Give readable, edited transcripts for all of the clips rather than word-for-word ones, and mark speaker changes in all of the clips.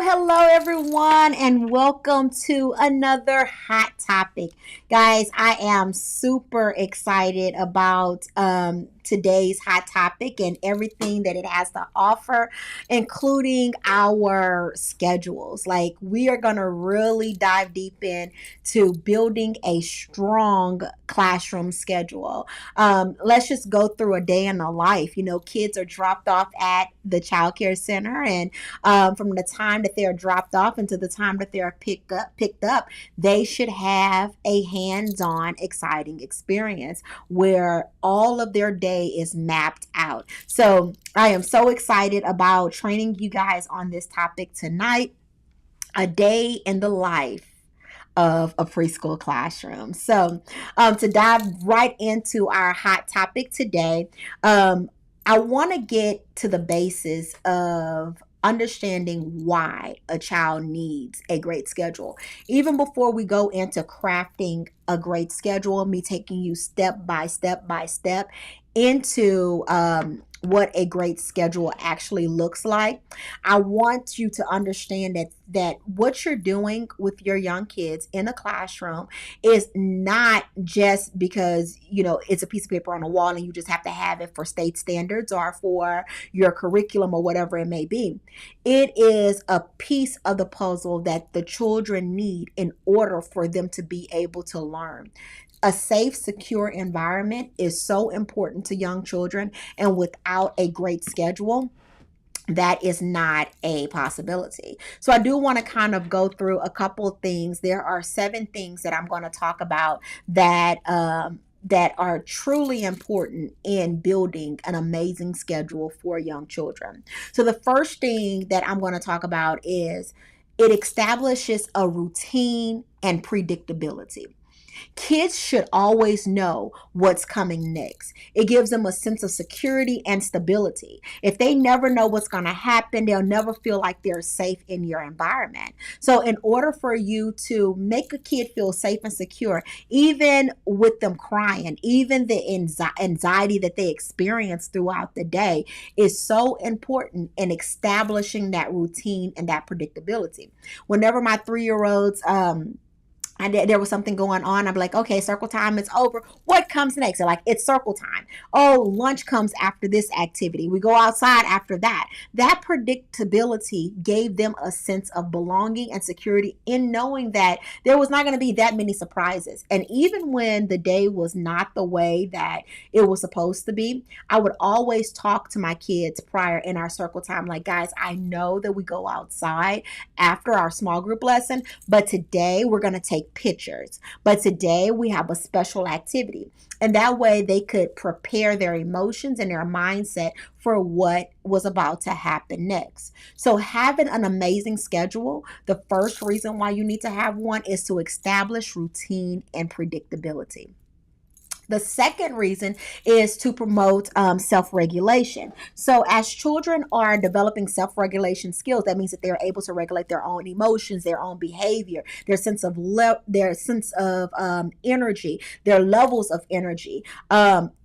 Speaker 1: Hello, everyone, and welcome to another hot topic. Guys, I am super excited about today's hot topic and everything that it has to offer, including our schedules. Like, we are going to really dive deep into building a strong classroom schedule. Let's just go through a day in the life. You know, kids are dropped off at the child care center, and from the time that they're dropped off until the time that they're picked up, they should have a hands-on, exciting experience where all of their day is mapped out. So I am so excited about training you guys on this topic tonight. A day in the life of a preschool classroom. So, to dive right into our hot topic today, I want to get to the basis of understanding why a child needs a great schedule. Even before we go into crafting a great schedule, me taking you step by step into what a great schedule actually looks like. I want you to understand that what you're doing with your young kids in a classroom is not just because it's a piece of paper on a wall and you just have to have it for state standards or for your curriculum or whatever it may be. It is a piece of the puzzle that the children need in order for them to be able to learn. A safe, secure environment is so important to young children, and without a great schedule, that is not a possibility. So I do want to kind of go through a couple of things. There are 7 things that I'm going to talk about that are truly important in building an amazing schedule for young children. So the first thing that I'm going to talk about is it establishes a routine and predictability. Kids should always know what's coming next. It gives them a sense of security and stability. If they never know what's going to happen, they'll never feel like they're safe in your environment. So, in order for you to make a kid feel safe and secure, even with them crying, even the anxiety that they experience throughout the day, is so important in establishing that routine and that predictability. Whenever my 3-year-olds, and there was something going on, I'm like, okay, circle time is over. What comes next? They're like, it's circle time. Oh, lunch comes after this activity. We go outside after that. That predictability gave them a sense of belonging and security in knowing that there was not going to be that many surprises. And even when the day was not the way that it was supposed to be, I would always talk to my kids prior in our circle time, like, guys, I know that we go outside after our small group lesson, but today we're going to take pictures. But today we have a special activity. And that way they could prepare their emotions and their mindset for what was about to happen next. So having an amazing schedule, the first reason why you need to have one is to establish routine and predictability. The second reason is to promote self-regulation. So as children are developing self-regulation skills, that means that they're able to regulate their own emotions, their own behavior, their sense of energy, their levels of energy.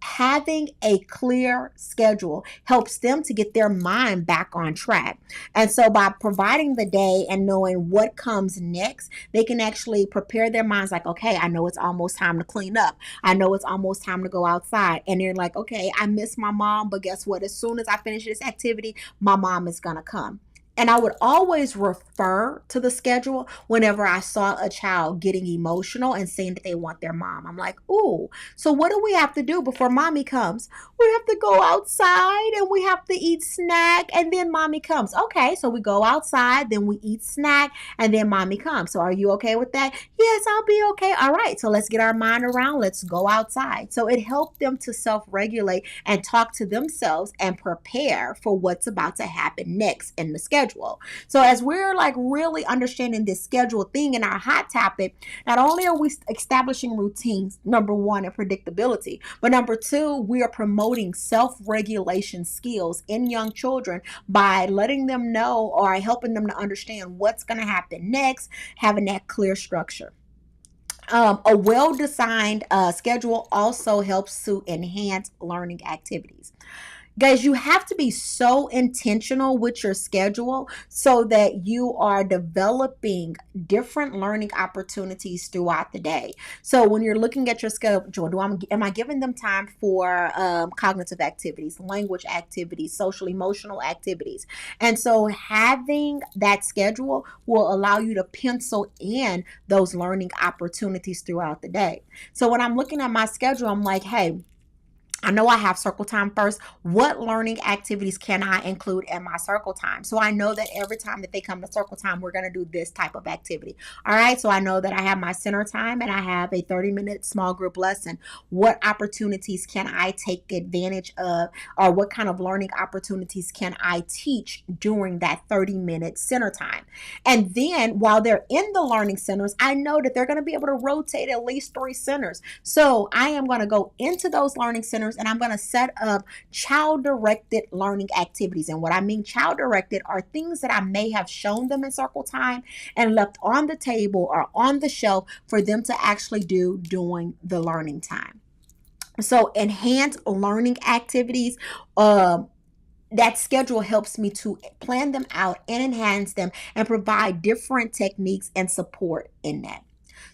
Speaker 1: Having a clear schedule helps them to get their mind back on track. And so by providing the day and knowing what comes next, they can actually prepare their minds like, okay, I know it's almost time to clean up. I know it's almost time to go outside. And they're like, okay, I miss my mom, but guess what? As soon as I finish this activity, my mom is going to come. And I would always refer to the schedule whenever I saw a child getting emotional and saying that they want their mom. I'm like, ooh, so what do we have to do before mommy comes? We have to go outside and we have to eat snack and then mommy comes. Okay, so we go outside, then we eat snack and then mommy comes. So are you okay with that? Yes, I'll be okay. All right, so let's get our mind around. Let's go outside. So it helped them to self-regulate and talk to themselves and prepare for what's about to happen next in the schedule. So as we're like really understanding this schedule thing in our hot topic, not only are we establishing routines, number one, and predictability, but number two, we are promoting self-regulation skills in young children by letting them know or helping them to understand what's going to happen next, having that clear structure. A well-designed schedule also helps to enhance learning activities. Guys, you have to be so intentional with your schedule so that you are developing different learning opportunities throughout the day. So when you're looking at your schedule, am I giving them time for cognitive activities, language activities, social emotional activities? And so having that schedule will allow you to pencil in those learning opportunities throughout the day. So when I'm looking at my schedule, I'm like, hey, I know I have circle time first. What learning activities can I include in my circle time? So I know that every time that they come to circle time, we're going to do this type of activity. All right. So I know that I have my center time and I have a 30-minute small group lesson. What opportunities can I take advantage of, or what kind of learning opportunities can I teach during that 30-minute center time? And then while they're in the learning centers, I know that they're going to be able to rotate at least 3 centers. So I am going to go into those learning centers and I'm going to set up child directed learning activities. And what I mean child directed are things that I may have shown them in circle time and left on the table or on the shelf for them to actually do during the learning time. So enhanced learning activities, that schedule helps me to plan them out and enhance them and provide different techniques and support in that.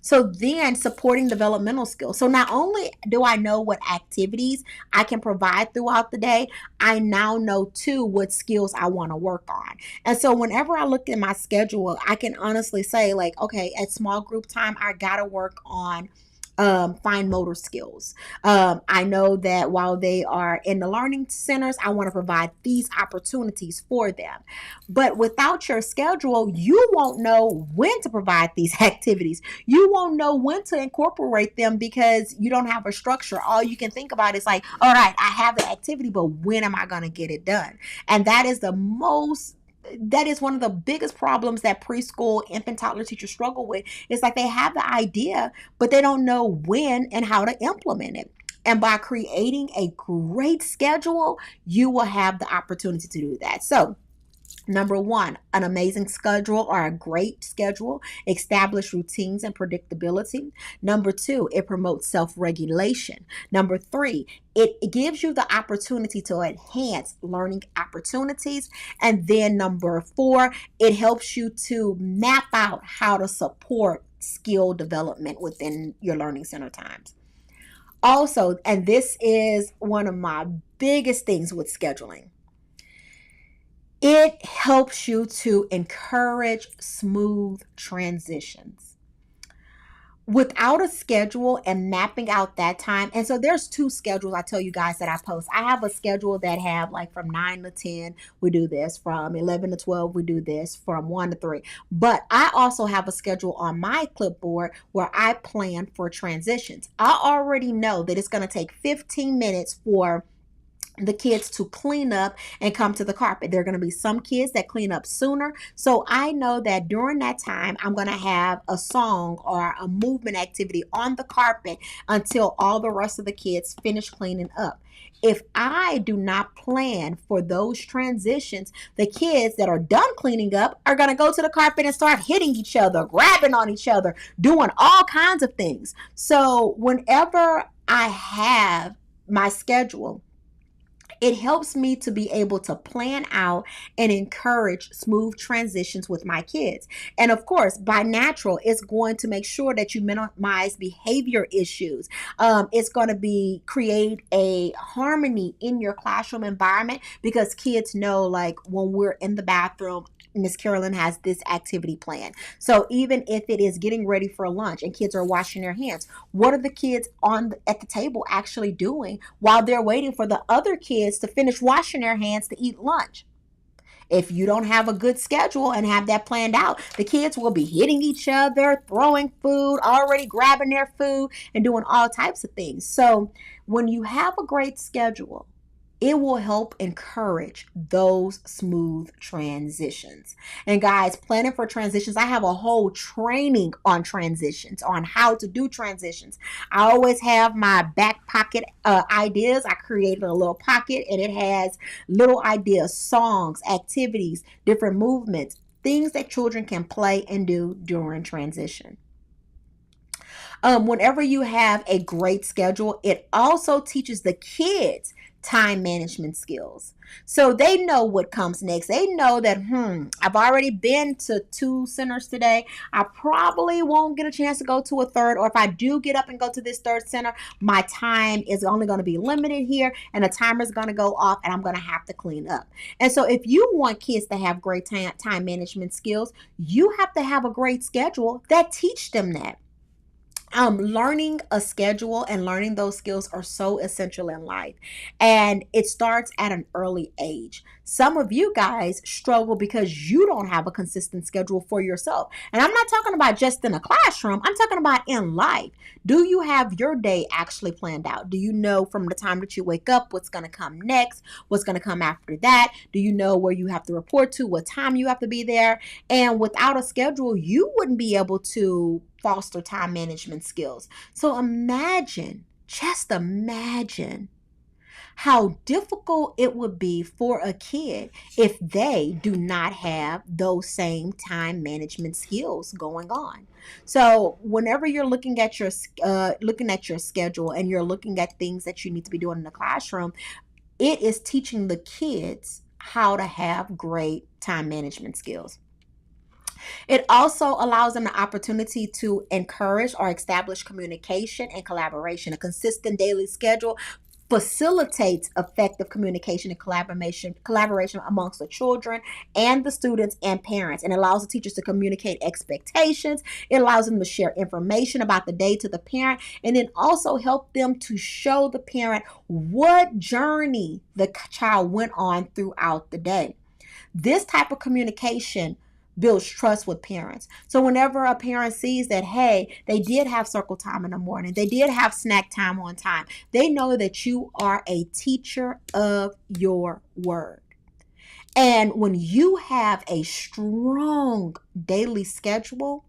Speaker 1: So then supporting developmental skills. So not only do I know what activities I can provide throughout the day, I now know too what skills I want to work on. And so whenever I look at my schedule, I can honestly say like, okay, at small group time, I got to work on fine motor skills. I know that while they are in the learning centers, I want to provide these opportunities for them. But without your schedule, you won't know when to provide these activities. You won't know when to incorporate them because you don't have a structure. All you can think about is like, all right, I have the activity, but when am I going to get it done? And that is one of the biggest problems that preschool infant toddler teachers struggle with. It's like they have the idea, but they don't know when and how to implement it. And by creating a great schedule, you will have the opportunity to do that. So number one, an amazing schedule or a great schedule, establish routines and predictability. Number two, it promotes self-regulation. Number three, it gives you the opportunity to enhance learning opportunities. And then number four, it helps you to map out how to support skill development within your learning center times. Also, and this is one of my biggest things with scheduling, it helps you to encourage smooth transitions. Without a schedule and mapping out that time, and so there's 2 schedules I tell you guys that I post. I have a schedule that have like from 9 to 10 we do this, from 11 to 12 we do this, from 1 to 3. But I also have a schedule on my clipboard where I plan for transitions. I already know that it's going to take 15 minutes for the kids to clean up and come to the carpet. There are going to be some kids that clean up sooner. So I know that during that time, I'm going to have a song or a movement activity on the carpet until all the rest of the kids finish cleaning up. If I do not plan for those transitions, the kids that are done cleaning up are going to go to the carpet and start hitting each other, grabbing on each other, doing all kinds of things. So whenever I have my schedule, it helps me to be able to plan out and encourage smooth transitions with my kids. And of course, by natural, it's going to make sure that you minimize behavior issues. It's going to be create a harmony in your classroom environment because kids know, like, when we're in the bathroom, Ms.Carolyn has this activity plan. So even if it is getting ready for lunch and kids are washing their hands, what are the kids at the table actually doing while they're waiting for the other kids to finish washing their hands to eat lunch? If you don't have a good schedule and have that planned out, the kids will be hitting each other, throwing food, already grabbing their food, and doing all types of things. So when you have a great schedule, it will help encourage those smooth transitions. And guys, planning for transitions, I have a whole training on transitions, on how to do transitions. I always have my back pocket ideas. I created a little pocket and it has little ideas, songs, activities, different movements, things that children can play and do during transition. Whenever you have a great schedule, it also teaches the kids time management skills. So they know what comes next. They know that, I've already been to 2 centers today. I probably won't get a chance to go to a third, or if I do get up and go to this 3rd center, my time is only going to be limited here and the timer is going to go off and I'm going to have to clean up. And so if you want kids to have great time management skills, you have to have a great schedule that teach them that. Learning a schedule and learning those skills are so essential in life. And it starts at an early age. Some of you guys struggle because you don't have a consistent schedule for yourself. And I'm not talking about just in a classroom, I'm talking about in life. Do you have your day actually planned out? Do you know from the time that you wake up what's going to come next, what's going to come after that? Do you know where you have to report to, what time you have to be there? And without a schedule, you wouldn't be able to foster time management skills. So just imagine how difficult it would be for a kid if they do not have those same time management skills going on. So whenever you're looking at your schedule and you're looking at things that you need to be doing in the classroom, it is teaching the kids how to have great time management skills. It also allows them the opportunity to encourage or establish communication and collaboration. A consistent daily schedule facilitates effective communication and collaboration amongst the children and the students and parents, and allows the teachers to communicate expectations. It allows them to share information about the day to the parent, and then also help them to show the parent what journey the child went on throughout the day. This type of communication builds trust with parents. So whenever a parent sees that, hey, they did have circle time in the morning, they did have snack time on time, they know that you are a teacher of your word. And when you have a strong daily schedule,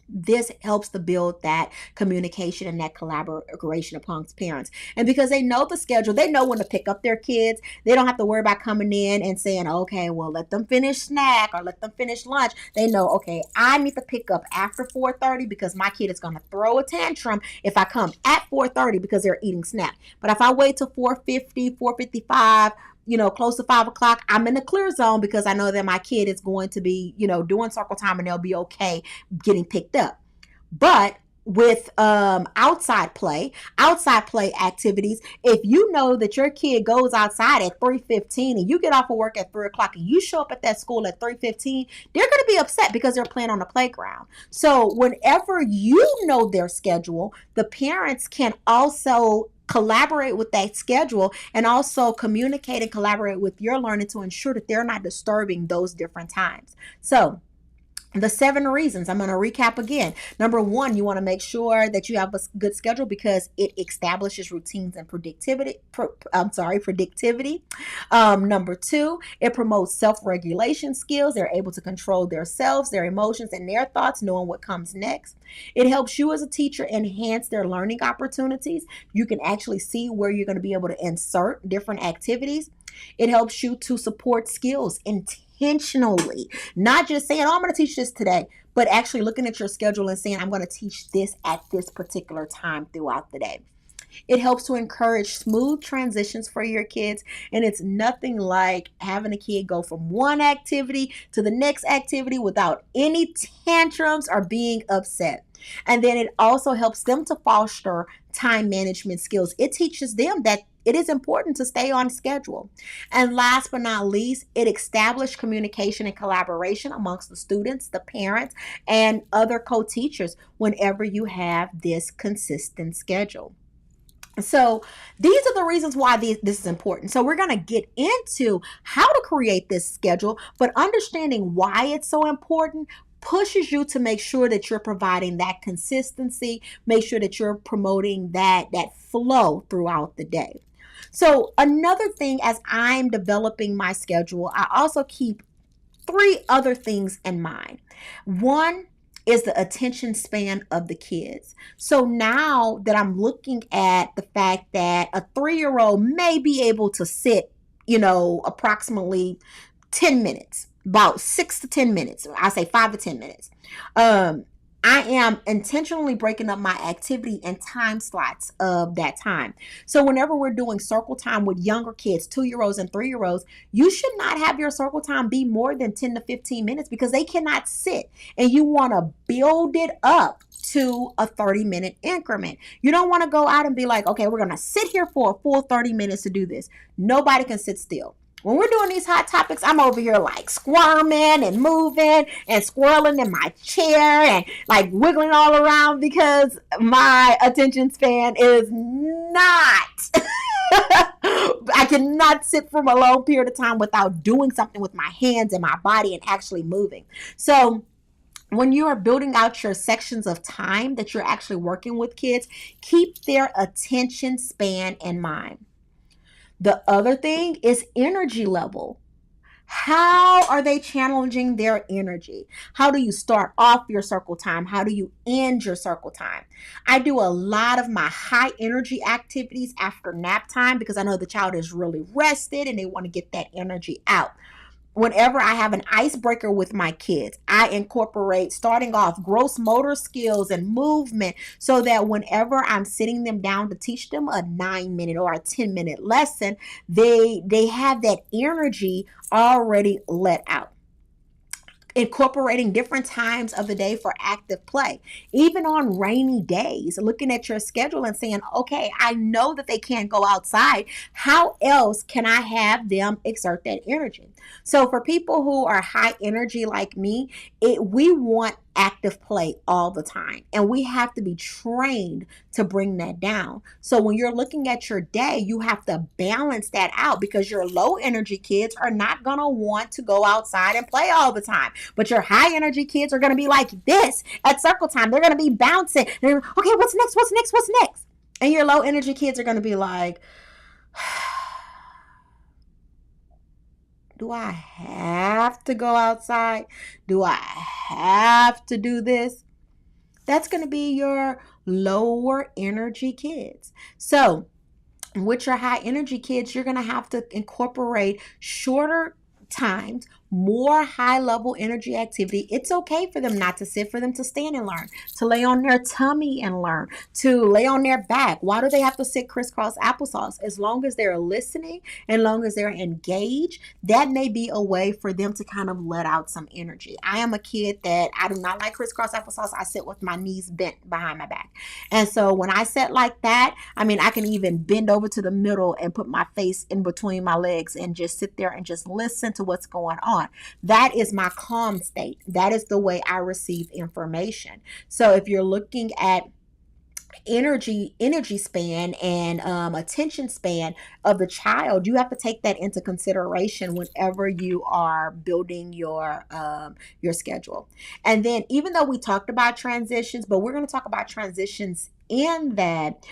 Speaker 1: this helps to build that communication and that collaboration amongst parents. And because they know the schedule, they know when to pick up their kids. They don't have to worry about coming in and saying, okay, well, let them finish snack or let them finish lunch. They know, okay, I need to pick up after 4:30 because my kid is going to throw a tantrum if I come at 4:30 because they're eating snack. But if I wait till 4:50, 4:55, close to 5 o'clock, I'm in the clear zone because I know that my kid is going to be, doing circle time and they'll be okay getting picked up. But with outside play activities, if you know that your kid goes outside at 3:15 and you get off of work at 3 o'clock and you show up at that school at 3:15, they're going to be upset because they're playing on the playground. So whenever you know their schedule, the parents can also collaborate with that schedule and also communicate and collaborate with your learning to ensure that they're not disturbing those different times. So the 7 reasons, I'm going to recap again. Number 1, you want to make sure that you have a good schedule because it establishes routines and predictivity. Number 2, it promotes self-regulation skills. They're able to control themselves, their emotions, and their thoughts, knowing what comes next. It helps you as a teacher enhance their learning opportunities. You can actually see where you're going to be able to insert different activities. It helps you to support skills intentionally, not just saying, oh, I'm going to teach this today, but actually looking at your schedule and saying, I'm going to teach this at this particular time throughout the day. It helps to encourage smooth transitions for your kids. And it's nothing like having a kid go from one activity to the next activity without any tantrums or being upset. And then it also helps them to foster time management skills. It teaches them that it is important to stay on schedule. And last but not least, it established communication and collaboration amongst the students, the parents, and other co-teachers whenever you have this consistent schedule. So these are the reasons why this is important. So we're going to get into how to create this schedule, but understanding why it's so important pushes you to make sure that you're providing that consistency, make sure that you're promoting that flow throughout the day. So another thing, as I'm developing my schedule, I also keep 3 other things in mind. One is the attention span of the kids. So now that I'm looking at the fact that a 3-year-old may be able to sit, approximately 10 minutes, about 6 to 10 minutes, I say 5 to 10 minutes. I am intentionally breaking up my activity and time slots of that time. So whenever we're doing circle time with younger kids, 2-year-olds and 3-year-olds, you should not have your circle time be more than 10 to 15 minutes because they cannot sit. And you want to build it up to a 30-minute increment. You don't want to go out and be like, okay, we're going to sit here for a full 30 minutes to do this. Nobody can sit still. When we're doing these hot topics, I'm over here like squirming and moving and swirling in my chair and like wiggling all around because my attention span is not. I cannot sit for a long period of time without doing something with my hands and my body and actually moving. So, when you are building out your sections of time that you're actually working with kids, keep their attention span in mind. The other thing is energy level. How are they challenging their energy? How do you start off your circle time? How do you end your circle time? I do a lot of my high energy activities after nap time because I know the child is really rested and they want to get that energy out. Whenever I have an icebreaker with my kids, I incorporate starting off gross motor skills and movement so that whenever I'm sitting them down to teach them a 9 minute or a 10 minute lesson, they have that energy already let out. Incorporating different times of the day for active play, even on rainy days, looking at your schedule and saying, okay, I know that they can't go outside. How else can I have them exert that energy? So for people who are high energy like me, we want active play all the time, and we have to be trained to bring that down. So when you're looking at your day, you have to balance that out because your low energy kids are not going to want to go outside and play all the time. But your high energy kids are going to be like this at circle time. They're going to be bouncing. They're, okay, what's next? What's next? What's next? And your low energy kids are going to be like, do I have to go outside? Do I have to do this? That's going to be your lower energy kids. So, with your high energy kids, you're going to have to incorporate shorter times, more high level energy activity. It's okay for them not to sit, for them to stand and learn, to lay on their tummy and learn, to lay on their back. Why do they have to sit crisscross applesauce? As long as they're listening and long as they're engaged, that may be a way for them to kind of let out some energy. I am a kid that I do not like crisscross applesauce. I sit with my knees bent behind my back. And so when I sit like that, I mean, I can even bend over to the middle and put my face in between my legs and just sit there and just listen to what's going on. That is my calm state. That is the way I receive information. So if you're looking at energy span and attention span of the child, you have to take that into consideration whenever you are building your schedule. And then, even though we talked about transitions, but we're going to talk about transitions in that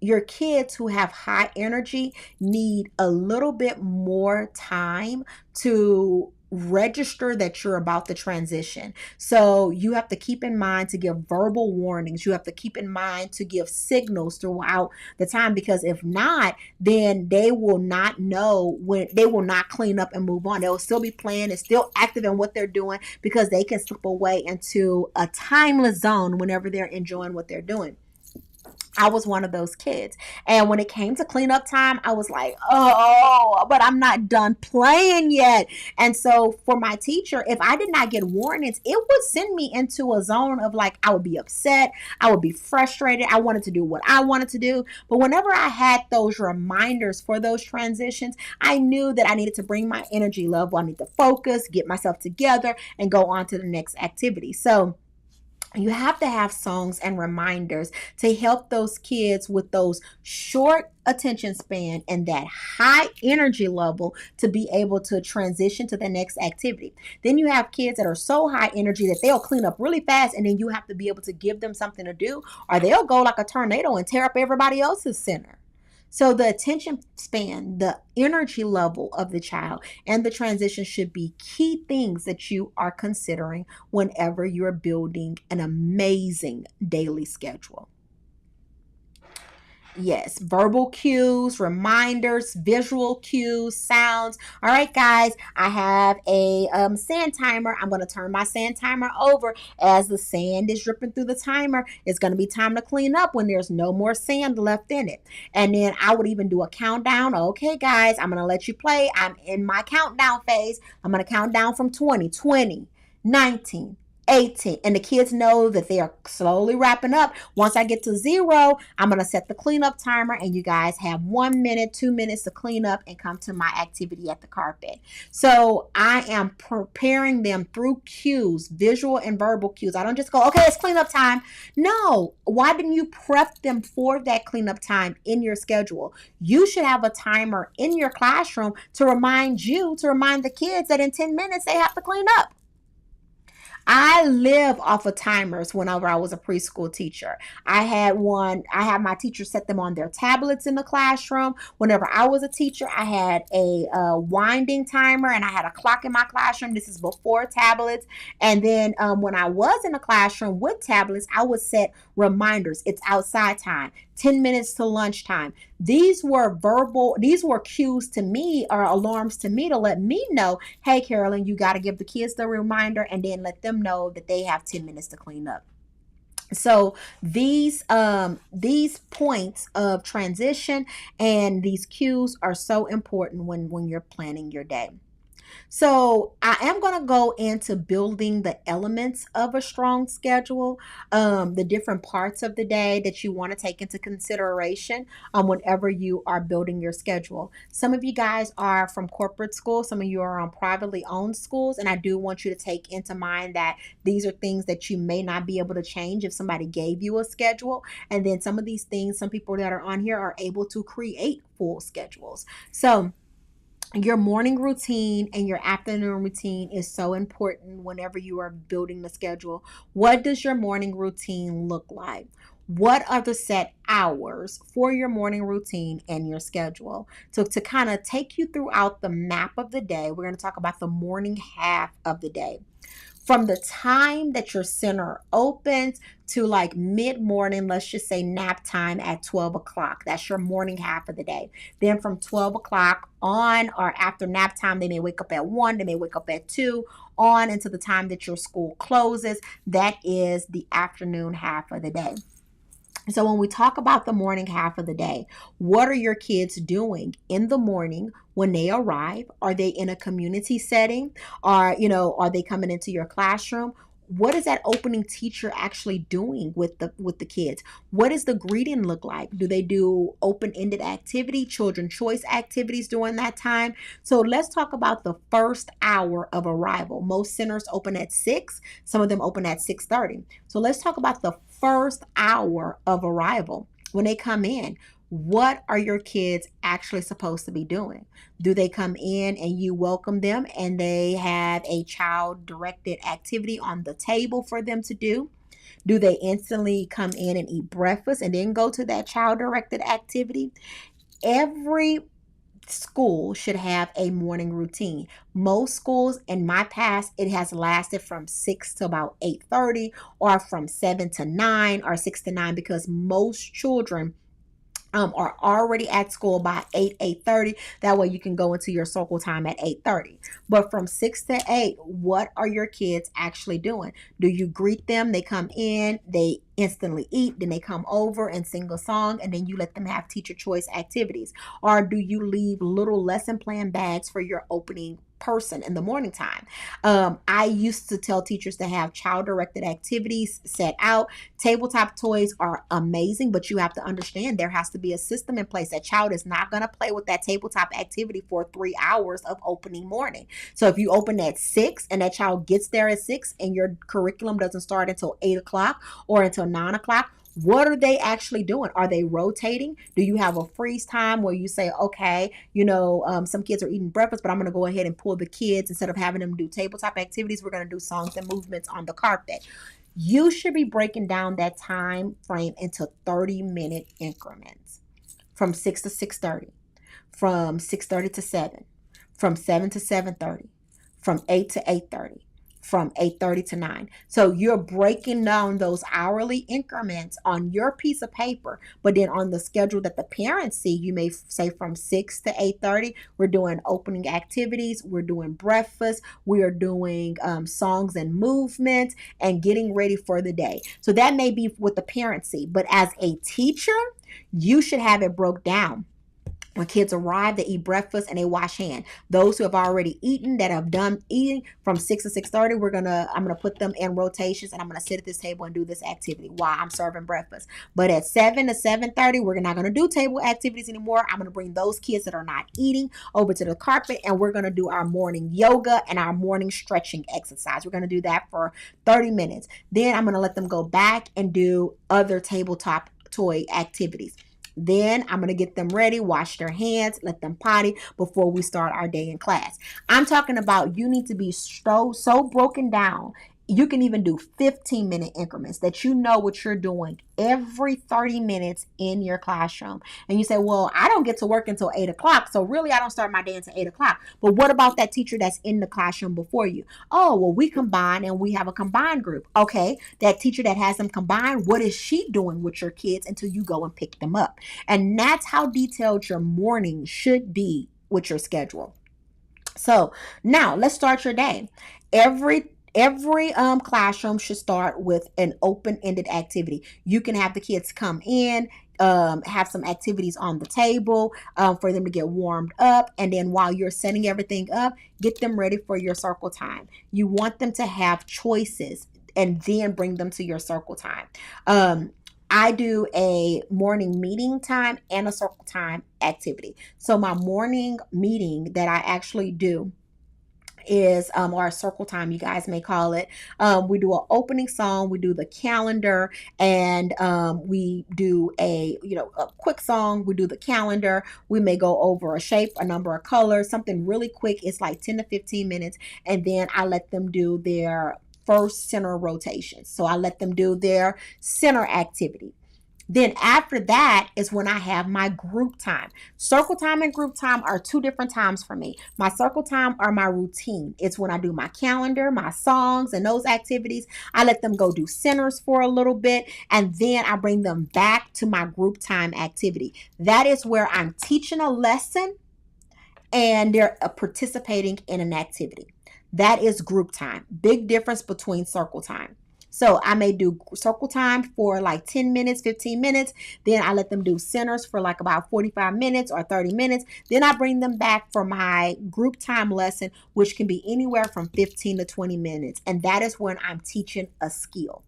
Speaker 1: your kids who have high energy need a little bit more time to register that you're about to transition. So you have to keep in mind to give verbal warnings. You have to keep in mind to give signals throughout the time, because if not, then they will not know when, they will not clean up and move on. They'll still be playing and still active in what they're doing because they can slip away into a timeless zone whenever they're enjoying what they're doing. I was one of those kids. And when it came to cleanup time, I was like, oh, but I'm not done playing yet. And so for my teacher, if I did not get warnings, it would send me into a zone of like, I would be upset. I would be frustrated. I wanted to do what I wanted to do. But whenever I had those reminders for those transitions, I knew that I needed to bring my energy level. I need to focus, get myself together, and go on to the next activity. So, you have to have songs and reminders to help those kids with those short attention span and that high energy level to be able to transition to the next activity. Then you have kids that are so high energy that they'll clean up really fast, and then you have to be able to give them something to do, or they'll go like a tornado and tear up everybody else's center. So the attention span, the energy level of the child, and the transition should be key things that you are considering whenever you're building an amazing daily schedule. Yes, verbal cues, reminders, visual cues, sounds. All right, guys, I have a sand timer. I'm going to turn my sand timer over as the sand is dripping through the timer. It's going to be time to clean up when there's no more sand left in it. And then I would even do a countdown. Okay, guys, I'm going to let you play. I'm in my countdown phase. I'm going to count down from 20, 20, 19, 18, and the kids know that they are slowly wrapping up. Once I get to 0, I'm going to set the cleanup timer, and you guys have 1 minute, 2 minutes to clean up and come to my activity at the carpet. So I am preparing them through cues, visual and verbal cues. I don't just go, okay, it's cleanup time. No, why didn't you prep them for that cleanup time in your schedule? You should have a timer in your classroom to remind the kids that in 10 minutes they have to clean up. I live off of timers whenever I was a preschool teacher. I had my teachers set them on their tablets in the classroom. Whenever I was a teacher, I had a winding timer and I had a clock in my classroom. This is before tablets. And then when I was in the classroom with tablets, I would set reminders. It's outside time, 10 minutes to lunchtime. These were cues to me, or alarms to me, to let me know, hey, Carolyn, you got to give the kids the reminder, and then let them know that they have 10 minutes to clean up. So these points of transition and these cues are so important when you're planning your day. So I am going to go into building the elements of a strong schedule, the different parts of the day that you want to take into consideration whenever you are building your schedule. Some of you guys are from corporate schools, some of you are on privately owned schools, and I do want you to take into mind that these are things that you may not be able to change if somebody gave you a schedule. And then some of these things, some people that are on here are able to create full schedules. So your morning routine and your afternoon routine is so important whenever you are building the schedule. What does your morning routine look like? What are the set hours for your morning routine and your schedule? So, to kind of take you throughout the map of the day, we're going to talk about the morning half of the day. From the time that your center opens to like mid morning, let's just say nap time at 12 o'clock. That's your morning half of the day. Then from 12 o'clock on, or after nap time, they may wake up at 1, they may wake up at 2, on into the time that your school closes. That is the afternoon half of the day. So when we talk about the morning half of the day, what are your kids doing in the morning when they arrive? Are they in a community setting? Are they coming into your classroom? What is that opening teacher actually doing with the kids? What does the greeting look like? Do they do open-ended activity, children choice activities during that time? So let's talk about the first hour of arrival. Most centers open at 6, some of them open at 6:30. So let's talk about the first hour of arrival. When they come in, what are your kids actually supposed to be doing? Do they come in and you welcome them and they have a child directed activity on the table for them to do? Do they instantly come in and eat breakfast and then go to that child directed activity? Every school should have a morning routine. Most schools in my past, it has lasted from 6 to about 8:30, or from 7 to 9, or 6 to 9, because most children are already at school by 8:30. That way you can go into your circle time at 8:30. But from 6 to 8, what are your kids actually doing? Do you greet them? They come in, they instantly eat, then they come over and sing a song, and then you let them have teacher choice activities? Or do you leave little lesson plan bags for your opening person in the morning time? I used to tell teachers to have child directed activities set out. Tabletop toys are amazing, but you have to understand there has to be a system in place. That child is not going to play with that tabletop activity for 3 hours of opening morning. So if you open at 6 and that child gets there at 6 and your curriculum doesn't start until 8 o'clock or until 9 o'clock, what are they actually doing? Are they rotating? Do you have a freeze time where you say, okay, some kids are eating breakfast, but I'm going to go ahead and pull the kids, instead of having them do tabletop activities, we're going to do songs and movements on the carpet. You should be breaking down that time frame into 30-minute increments, from 6 to 6:30, from 6:30 to 7, from 7 to 7:30, from 8 to 8:30, from 8:30 to 9. So you're breaking down those hourly increments on your piece of paper, but then on the schedule that the parents see, you may say from 6 to 8:30, we're doing opening activities, we're doing breakfast, we are doing songs and movements, and getting ready for the day. So that may be what the parents see, but as a teacher, you should have it broke down When kids arrive, they eat breakfast and they wash hands. Those who have already eaten, that have done eating from 6 to 6:30, I'm gonna put them in rotations, and I'm gonna sit at this table and do this activity while I'm serving breakfast. But at 7 to 7:30, we're not gonna do table activities anymore. I'm gonna bring those kids that are not eating over to the carpet, and we're gonna do our morning yoga and our morning stretching exercise. We're gonna do that for 30 minutes. Then I'm gonna let them go back and do other tabletop toy activities. Then I'm going to get them ready, wash their hands, let them potty before we start our day in class. I'm talking about you need to be so broken down. You can even do 15-minute increments that you know what you're doing every 30 minutes in your classroom. And you say, well, I don't get to work until 8 o'clock. So really, I don't start my day until 8 o'clock. But what about that teacher that's in the classroom before you? Oh, well, we combine and we have a combined group. Okay, that teacher that has them combined, what is she doing with your kids until you go and pick them up? And that's how detailed your morning should be with your schedule. So now let's start your day. Every classroom should start with an open-ended activity. You can have the kids come in, have some activities on the table for them to get warmed up, and then while you're setting everything up, get them ready for your circle time. You want them to have choices, and then bring them to your circle time. I do a morning meeting time and a circle time activity. So my morning meeting that I actually do is or circle time, you guys may call it. We do an opening song, we do the calendar, and we do a quick song, we do the calendar, we may go over a shape, a number of colors, something really quick. It's like 10 to 15 minutes, and then I let them do their first center rotation. So I let them do their center activity. Then after that is when I have my group time. Circle time and group time are two different times for me. My circle time are my routine. It's when I do my calendar, my songs, and those activities. I let them go do centers for a little bit, and then I bring them back to my group time activity. That is where I'm teaching a lesson and they're participating in an activity. That is group time. Big difference between circle time. So I may do circle time for like 10 minutes, 15 minutes. Then I let them do centers for like about 45 minutes or 30 minutes. Then I bring them back for my group time lesson, which can be anywhere from 15 to 20 minutes. And that is when I'm teaching a skill.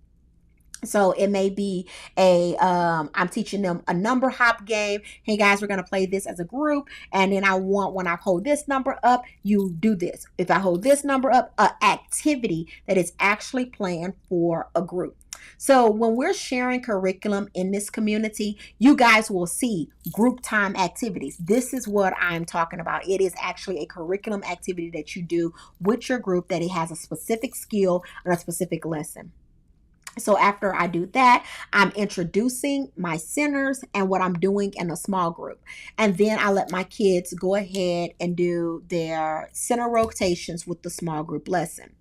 Speaker 1: So it may be I'm teaching them a number hop game. Hey guys, we're going to play this as a group. And then I want, when I hold this number up, you do this. If I hold this number up, an activity that is actually planned for a group. So when we're sharing curriculum in this community, you guys will see group time activities. This is what I'm talking about. It is actually a curriculum activity that you do with your group, that it has a specific skill and a specific lesson. So after I do that, I'm introducing my centers and what I'm doing in a small group. And then I let my kids go ahead and do their center rotations with the small group lesson.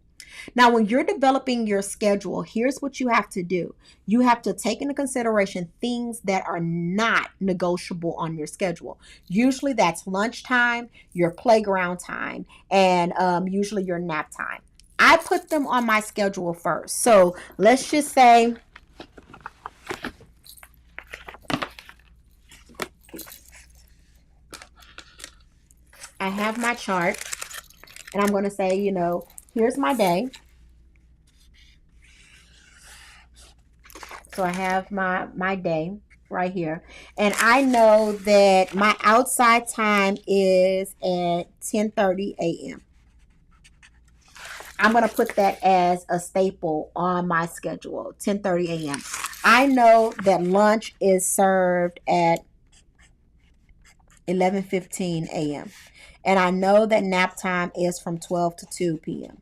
Speaker 1: Now, when you're developing your schedule, here's what you have to do. You have to take into consideration things that are not negotiable on your schedule. Usually that's lunchtime, your playground time, and usually your nap time. I put them on my schedule first. So let's just say I have my chart, and I'm going to say, here's my day. So I have my day right here. And I know that my outside time is at 10:30 a.m. I'm going to put that as a staple on my schedule, 10:30 a.m. I know that lunch is served at 11:15 a.m. And I know that nap time is from 12 to 2 p.m.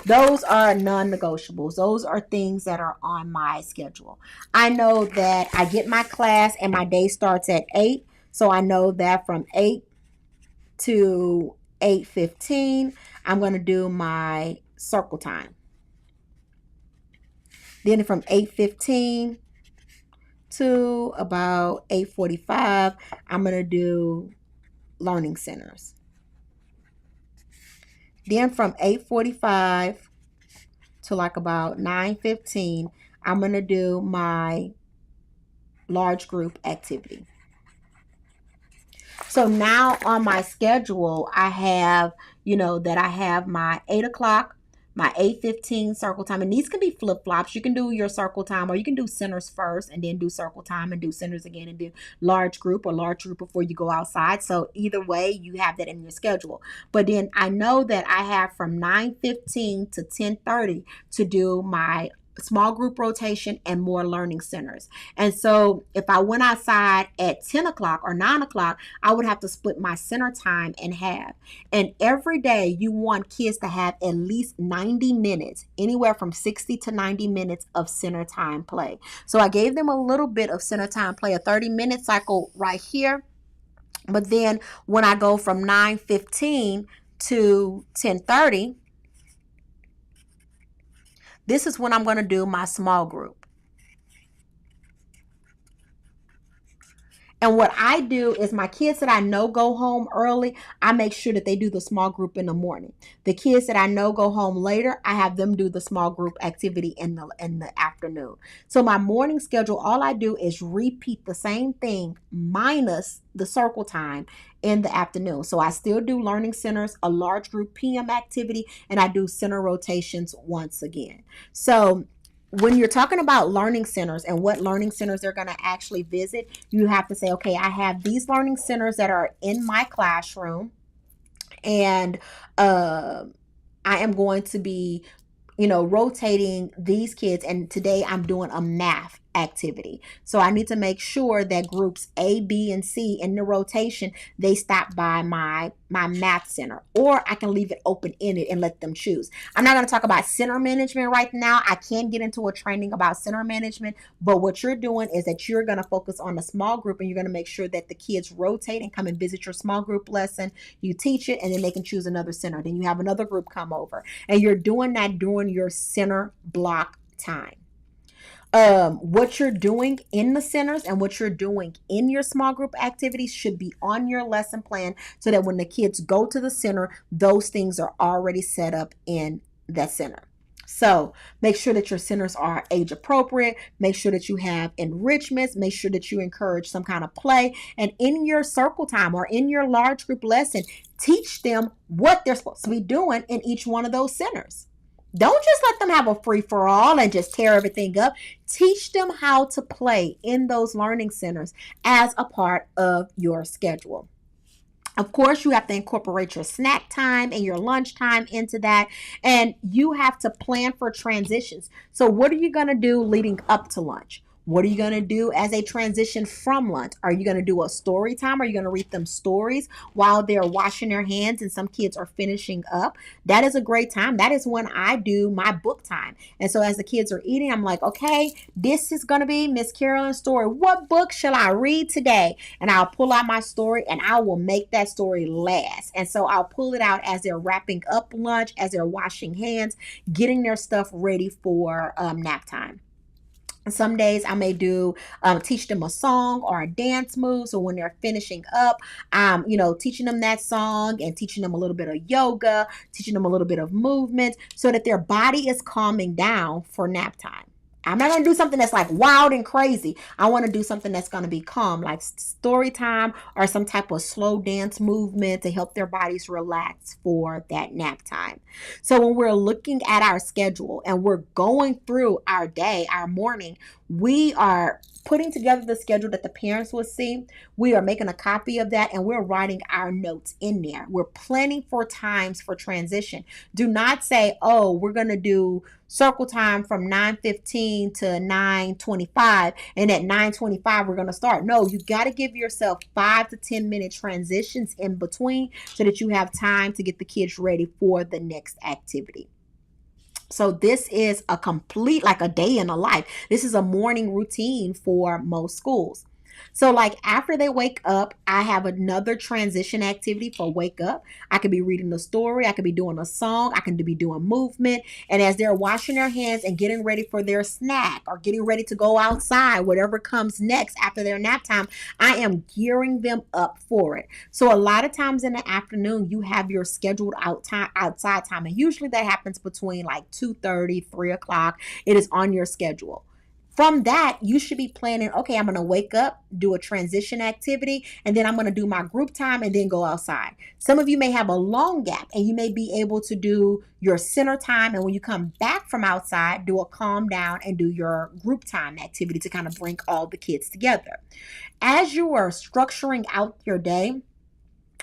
Speaker 1: Those are non-negotiables. Those are things that are on my schedule. I know that I get my class and my day starts at 8. So I know that from 8 to 8:15, I'm going to do my circle time. Then from 8:15 to about 8:45, I'm going to do learning centers. Then from 8:45 to like about 9:15, I'm going to do my large group activity. So now on my schedule, I have, that I have my 8 o'clock, my 8:15 circle time. And these can be flip flops. You can do your circle time, or you can do centers first and then do circle time and do centers again and do large group before you go outside. So either way, you have that in your schedule. But then I know that I have from 9:15 to 10:30 to do my small group rotation and more learning centers. And so if I went outside at 10 o'clock or 9 o'clock, I would have to split my center time in half. And every day you want kids to have at least 90 minutes, anywhere from 60 to 90 minutes of center time play. So I gave them a little bit of center time play, a 30-minute cycle right here. But then when I go from 9:15 to 10:30, this is when I'm going to do my small group. And what I do is my kids that I know go home early, I make sure that they do the small group in the morning. The kids that I know go home later, I have them do the small group activity in the afternoon. So my morning schedule, all I do is repeat the same thing minus the circle time in the afternoon. So I still do learning centers, a large group PM activity, and I do center rotations once again. So when you're talking about learning centers and what learning centers they're going to actually visit, you have to say, okay, I have these learning centers that are in my classroom, and I am going to be, rotating these kids. And today I'm doing a math activity. So I need to make sure that groups A, B, and C in the rotation, they stop by my math center, or I can leave it open-ended and let them choose. I'm not going to talk about center management right now. I can get into a training about center management, but what you're doing is that you're going to focus on the small group, and you're going to make sure that the kids rotate and come and visit your small group lesson. You teach it, and then they can choose another center. Then you have another group come over, and you're doing that during your center block time. What you're doing in the centers and what you're doing in your small group activities should be on your lesson plan, so that when the kids go to the center, those things are already set up in that center. So make sure that your centers are age appropriate. Make sure that you have enrichments. Make sure that you encourage some kind of play. And in your circle time or in your large group lesson, teach them what they're supposed to be doing in each one of those centers. Don't just let them have a free for all and just tear everything up. Teach them how to play in those learning centers as a part of your schedule. Of course, you have to incorporate your snack time and your lunch time into that. And you have to plan for transitions. So what are you going to do leading up to lunch? What are you going to do as a transition from lunch? Are you going to do a story time? Are you going to read them stories while they're washing their hands and some kids are finishing up? That is a great time. That is when I do my book time. And so as the kids are eating, I'm like, okay, this is going to be Miss Carolyn's story. What book shall I read today? And I'll pull out my story and I will make that story last. And so I'll pull it out as they're wrapping up lunch, as they're washing hands, getting their stuff ready for nap time. Some days I may do teach them a song or a dance move. So when they're finishing up, teaching them that song and teaching them a little bit of yoga, teaching them a little bit of movement so that their body is calming down for nap time. I'm not going to do something that's like wild and crazy. I want to do something that's going to be calm, like story time or some type of slow dance movement to help their bodies relax for that nap time. So when we're looking at our schedule and we're going through our day, our morning, we are putting together the schedule that the parents will see. We are making a copy of that and we're writing our notes in there. We're planning for times for transition. Do not say, oh, we're going to do circle time from 9:15 to 9:25 and at 9:25 we're going to start. No, you got to give yourself 5 to 10 minute transitions in between so that you have time to get the kids ready for the next activity. So this is a complete, like a day in a life. This is a morning routine for most schools. So like after they wake up, I have another transition activity for wake up. I could be reading a story. I could be doing a song. I can be doing movement. And as they're washing their hands and getting ready for their snack or getting ready to go outside, whatever comes next after their nap time, I am gearing them up for it. So a lot of times in the afternoon, you have your scheduled outside time. And usually that happens between like 2:30, 3 o'clock. It is on your schedule. From that, you should be planning, okay, I'm going to wake up, do a transition activity, and then I'm going to do my group time and then go outside. Some of you may have a long gap and you may be able to do your center time. And when you come back from outside, do a calm down and do your group time activity to kind of bring all the kids together. As you are structuring out your day,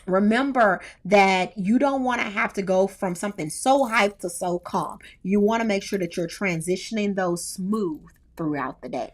Speaker 1: remember that you don't want to have to go from something so hyped to so calm. You want to make sure that you're transitioning those smooth throughout the day.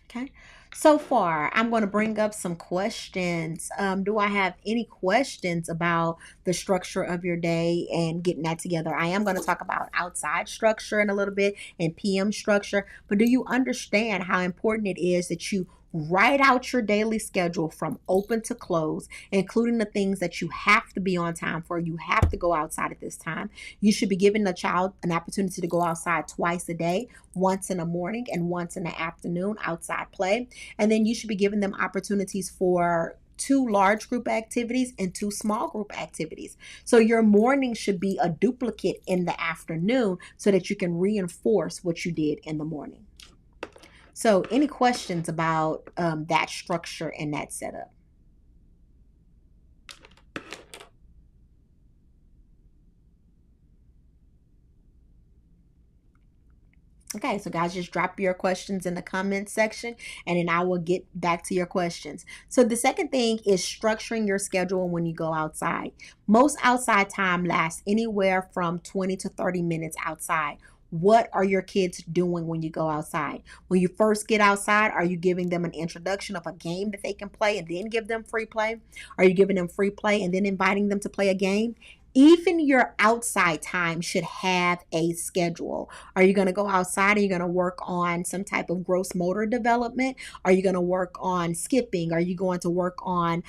Speaker 1: Okay. So far, I'm going to bring up some questions. Do I have any questions about the structure of your day and getting that together? I am going to talk about outside structure in a little bit and PM structure, but do you understand how important it is that you write out your daily schedule from open to close, including the things that you have to be on time for? You have to go outside at this time. You should be giving the child an opportunity to go outside twice a day, once in the morning and once in the afternoon, outside play. And then you should be giving them opportunities for two large group activities and two small group activities. So your morning should be a duplicate in the afternoon so that you can reinforce what you did in the morning. So any questions about that structure and that setup? Okay, so guys, just drop your questions in the comments section and then I will get back to your questions. So the second thing is structuring your schedule when you go outside. Most outside time lasts anywhere from 20 to 30 minutes outside. What are your kids doing when you go outside? When you first get outside, are you giving them an introduction of a game that they can play and then give them free play? Are you giving them free play and then inviting them to play a game? Even your outside time should have a schedule. Are you going to go outside? Are you going to work on some type of gross motor development? Are you going to work on skipping? Are you going to work on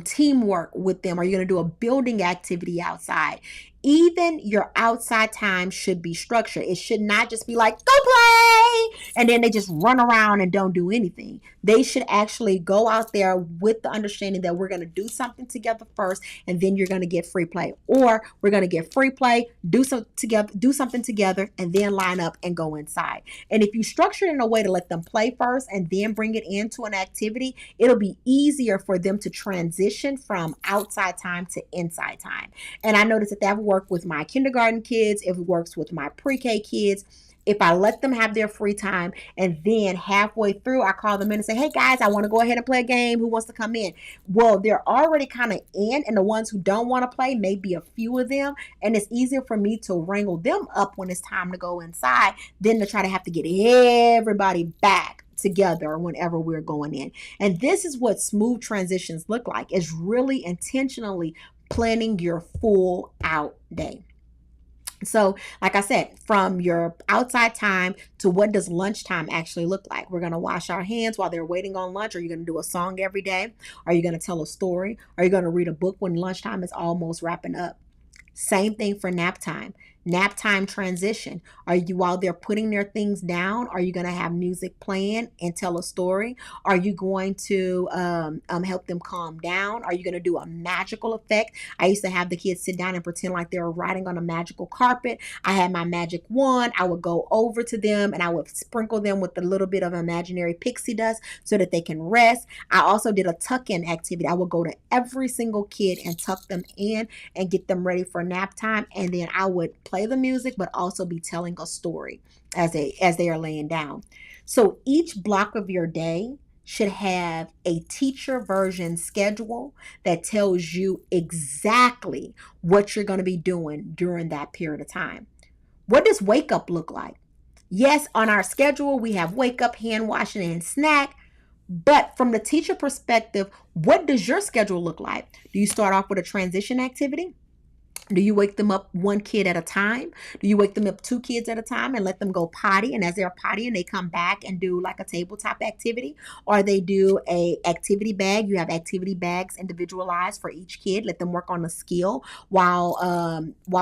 Speaker 1: teamwork with them? Are you going to do a building activity outside? Even your outside time should be structured. It should not just be like, go play, and then they just run around and don't do anything. They should actually go out there with the understanding that we're going to do something together first, and then you're going to get free play. Or we're going to get free play, do something together, and then line up and go inside. And if you structure it in a way to let them play first and then bring it into an activity, it'll be easier for them to transition from outside time to inside time. And I noticed that work with my kindergarten kids, it works with my pre-K kids. If I let them have their free time and then halfway through I call them in and say, hey guys, I want to go ahead and play a game. Who wants to come in? Well, they're already kind of in, and the ones who don't want to play, maybe a few of them, and it's easier for me to wrangle them up when it's time to go inside than to try to have to get everybody back together whenever we're going in. And this is what smooth transitions look like, is really intentionally planning your full out day. So, like I said, from your outside time to what does lunchtime actually look like? We're going to wash our hands while they're waiting on lunch. Are you going to do a song every day? Are you going to tell a story? Are you going to read a book when lunchtime is almost wrapping up? Same thing for nap time. Nap time transition. Are you, while they're putting their things down, are you going to have music playing and tell a story? Are you going to help them calm down? Are you going to do a magical effect? I used to have the kids sit down and pretend like they were riding on a magical carpet. I had my magic wand. I would go over to them and I would sprinkle them with a little bit of imaginary pixie dust so that they can rest. I also did a tuck-in activity. I would go to every single kid and tuck them in and get them ready for nap time. And then I would play the music, but also be telling a story as they are laying down. So each block of your day should have a teacher version schedule that tells you exactly what you're going to be doing during that period of time. What does wake up look like? Yes, on our schedule, we have wake up, hand washing, and snack. But from the teacher perspective, what does your schedule look like? Do you start off with a transition activity? Do you wake them up one kid at a time? Do you wake them up two kids at a time and let them go potty? And as they're pottying, they come back and do like a tabletop activity, or they do a activity bag. You have activity bags individualized for each kid. Let them work on a skill while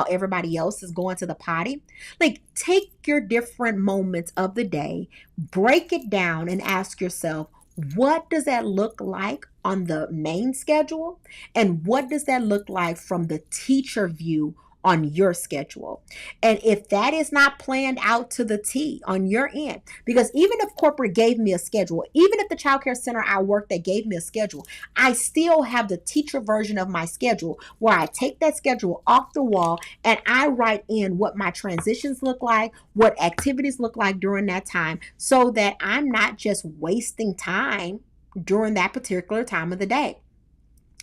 Speaker 1: everybody else is going to the potty. Like, take your different moments of the day, break it down, and ask yourself, What does that look like on the main schedule? And what does that look like from the teacher view on your schedule? And if that is not planned out to the T on your end, because even if corporate gave me a schedule, even if the child care center I worked at gave me a schedule, I still have the teacher version of my schedule where I take that schedule off the wall and I write in what my transitions look like, what activities look like during that time, so that I'm not just wasting time during that particular time of the day.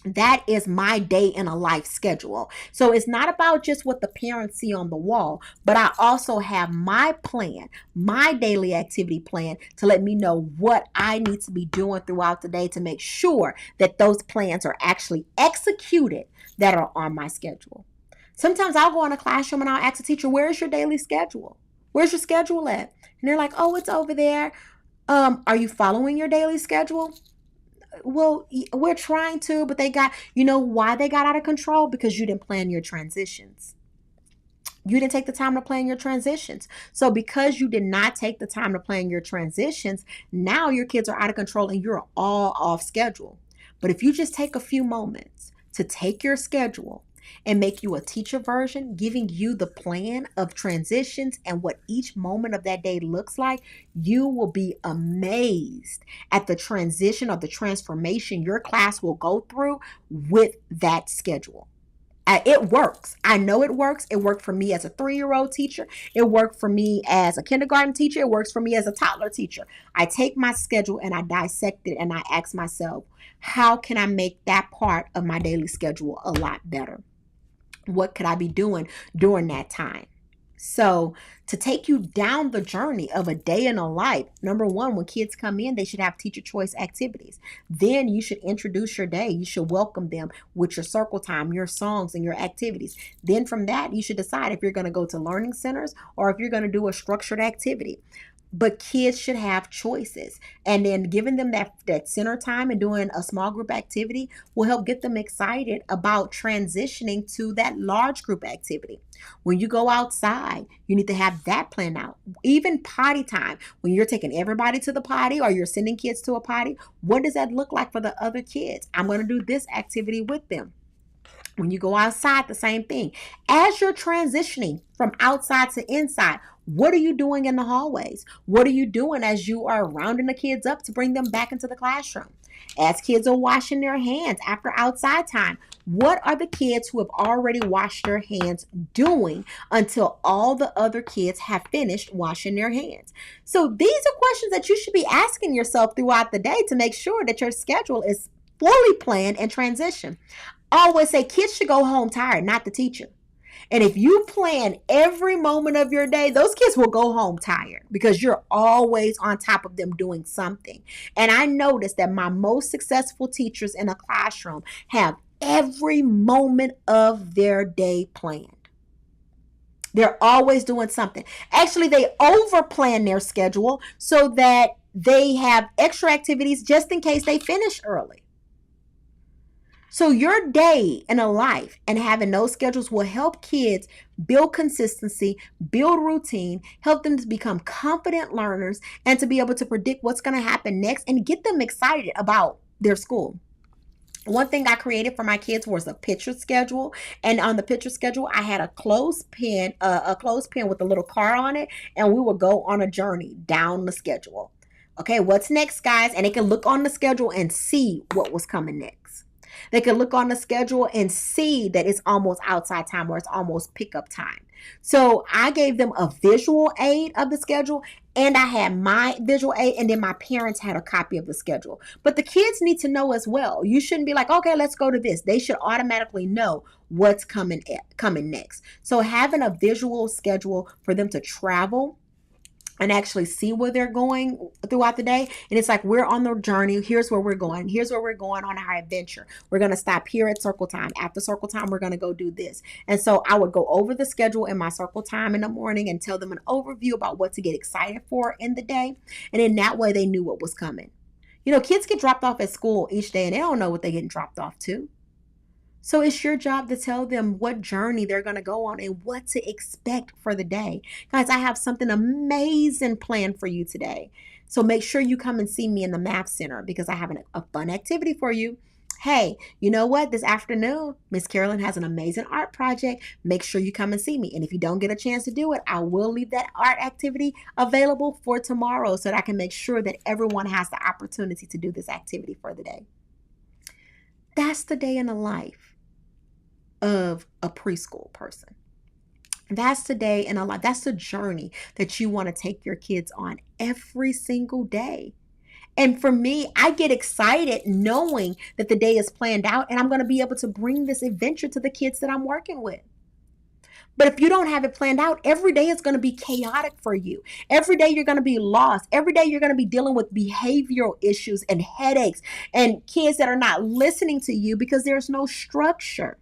Speaker 1: That is my day in a life schedule. So it's not about just what the parents see on the wall, but I also have my plan, my daily activity plan to let me know what I need to be doing throughout the day to make sure that those plans are actually executed that are on my schedule. Sometimes I'll go in a classroom and I'll ask a teacher, where's your daily schedule? Where's your schedule at? And they're like, oh, it's over there. Are you following your daily schedule? Well, we're trying to, but they got, you know why they got out of control? Because you didn't plan your transitions. You didn't take the time to plan your transitions. So because you did not take the time to plan your transitions, now your kids are out of control and you're all off schedule. But if you just take a few moments to take your schedule and make you a teacher version, giving you the plan of transitions and what each moment of that day looks like, you will be amazed at the transition or the transformation your class will go through with that schedule. It works. I know it works. It worked for me as a 3-year-old teacher. It worked for me as a kindergarten teacher. It works for me as a toddler teacher. I take my schedule and I dissect it and I ask myself, how can I make that part of my daily schedule a lot better? What could I be doing during that time? So to take you down the journey of a day in a life, number one, when kids come in, they should have teacher choice activities. Then you should introduce your day. You should welcome them with your circle time, your songs, and your activities. Then from that, you should decide if you're going to go to learning centers or if you're going to do a structured activity. But kids should have choices, and then giving them that center time and doing a small group activity will help get them excited about transitioning to that large group activity. When you go outside, you need to have that planned out. Even potty time, when you're taking everybody to the potty or you're sending kids to a potty, what does that look like for the other kids? I'm going to do this activity with them. When you go outside, the same thing. As you're transitioning from outside to inside, what are you doing in the hallways? What are you doing as you are rounding the kids up to bring them back into the classroom? As kids are washing their hands after outside time, what are the kids who have already washed their hands doing until all the other kids have finished washing their hands? So these are questions that you should be asking yourself throughout the day to make sure that your schedule is fully planned and transition. I always say kids should go home tired, not the teacher. And if you plan every moment of your day, those kids will go home tired because you're always on top of them doing something. And I noticed that my most successful teachers in a classroom have every moment of their day planned. They're always doing something. Actually, they overplan their schedule so that they have extra activities just in case they finish early. So your day in a life and having those schedules will help kids build consistency, build routine, help them to become confident learners, and to be able to predict what's going to happen next and get them excited about their school. One thing I created for my kids was a picture schedule, and on the picture schedule, I had a clothespin with a little car on it, and we would go on a journey down the schedule. Okay, what's next, guys? And they can look on the schedule and see what was coming next. They can look on the schedule and see that it's almost outside time or it's almost pickup time. So I gave them a visual aid of the schedule, and I had my visual aid, and then my parents had a copy of the schedule. But the kids need to know as well. You shouldn't be like, okay, let's go to this. They should automatically know what's coming next. So having a visual schedule for them to travel and actually see where they're going throughout the day. And it's like, we're on the journey. Here's where we're going. Here's where we're going on our adventure. We're going to stop here at circle time. After circle time, we're going to go do this. And so I would go over the schedule in my circle time in the morning and tell them an overview about what to get excited for in the day. And in that way, they knew what was coming. You know, kids get dropped off at school each day and they don't know what they're getting dropped off to. So it's your job to tell them what journey they're going to go on and what to expect for the day. Guys, I have something amazing planned for you today. So make sure you come and see me in the Math Center because I have a fun activity for you. Hey, you know what? This afternoon, Miss Carolyn has an amazing art project. Make sure you come and see me. And if you don't get a chance to do it, I will leave that art activity available for tomorrow so that I can make sure that everyone has the opportunity to do this activity for the day. That's the day in the life of a preschool person. That's the day in a life. That's the journey that you want to take your kids on every single day. And for me, I get excited knowing that the day is planned out and I'm going to be able to bring this adventure to the kids that I'm working with. But if you don't have it planned out, every day is going to be chaotic for you. Every day you're going to be lost. Every day you're going to be dealing with behavioral issues and headaches and kids that are not listening to you because there's no structure.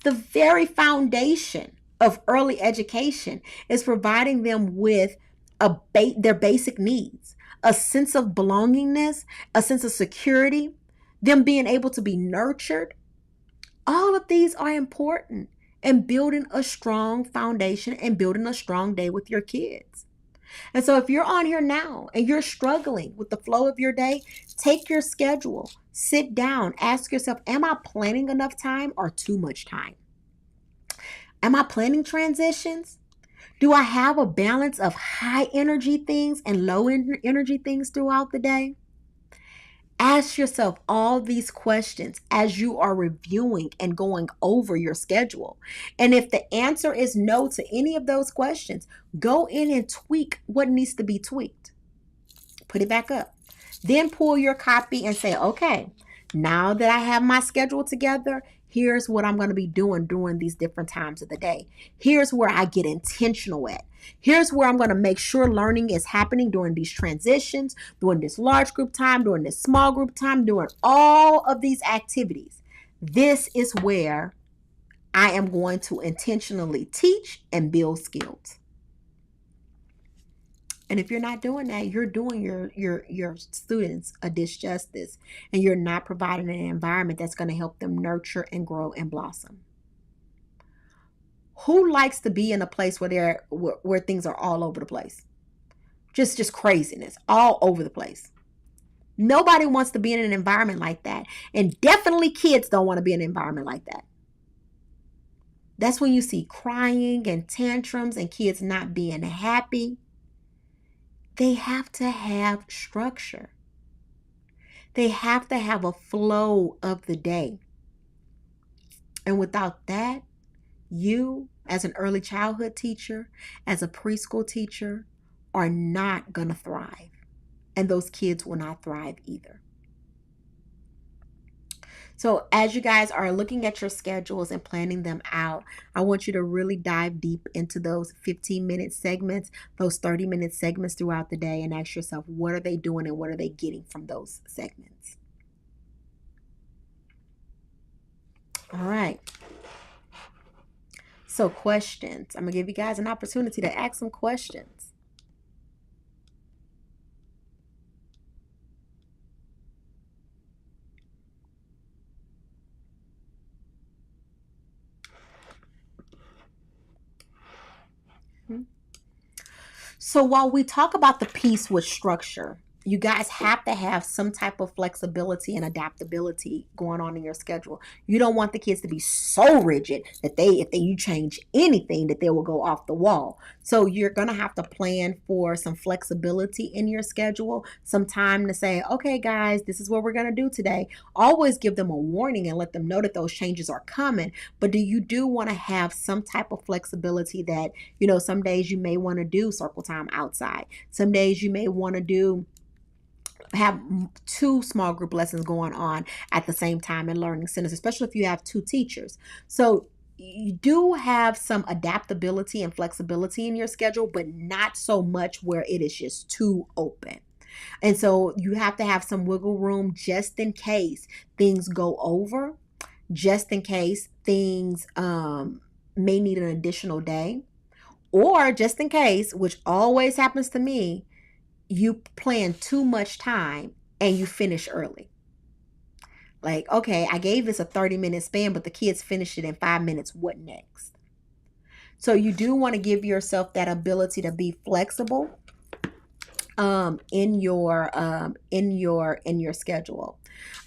Speaker 1: The very foundation of early education is providing them with their basic needs, a sense of belongingness, a sense of security, them being able to be nurtured. All of these are important in building a strong foundation and building a strong day with your kids. And so if you're on here now and you're struggling with the flow of your day, take your schedule, sit down, ask yourself, am I planning enough time or too much time? Am I planning transitions? Do I have a balance of high energy things and low energy things throughout the day? Ask yourself all these questions as you are reviewing and going over your schedule. And if the answer is no to any of those questions, go in and tweak what needs to be tweaked. Put it back up. Then pull your copy and say, okay, now that I have my schedule together, here's what I'm going to be doing during these different times of the day. Here's where I get intentional at. Here's where I'm going to make sure learning is happening during these transitions, during this large group time, during this small group time, during all of these activities. This is where I am going to intentionally teach and build skills. And if you're not doing that, you're doing your students a disjustice, and you're not providing an environment that's going to help them nurture and grow and blossom. Who likes to be in a place where things are all over the place? Just craziness all over the place. Nobody wants to be in an environment like that. And definitely kids don't want to be in an environment like that. That's when you see crying and tantrums and kids not being happy. They have to have structure. They have to have a flow of the day. And without that, you, as an early childhood teacher, as a preschool teacher, are not going to thrive. And those kids will not thrive either. So as you guys are looking at your schedules and planning them out, I want you to really dive deep into those 15-minute segments, those 30-minute segments throughout the day, and ask yourself, what are they doing and what are they getting from those segments? All right. So questions. I'm going to give you guys an opportunity to ask some questions. So while we talk about the piece with structure, you guys have to have some type of flexibility and adaptability going on in your schedule. You don't want the kids to be so rigid that if you change anything, that they will go off the wall. So you're going to have to plan for some flexibility in your schedule, some time to say, okay, guys, this is what we're going to do today. Always give them a warning and let them know that those changes are coming. But you do want to have some type of flexibility that, some days you may want to do circle time outside. Some days you may want to have 2 small group lessons going on at the same time in learning centers, especially if you have 2 teachers. So you do have some adaptability and flexibility in your schedule, but not so much where it is just too open. And so you have to have some wiggle room just in case things go over, just in case things may need an additional day, or just in case, which always happens to me, you plan too much time and you finish early. Like, okay, I gave this a 30-minute span, but the kids finished it in 5 minutes. What next? So you do want to give yourself that ability to be flexible in your schedule.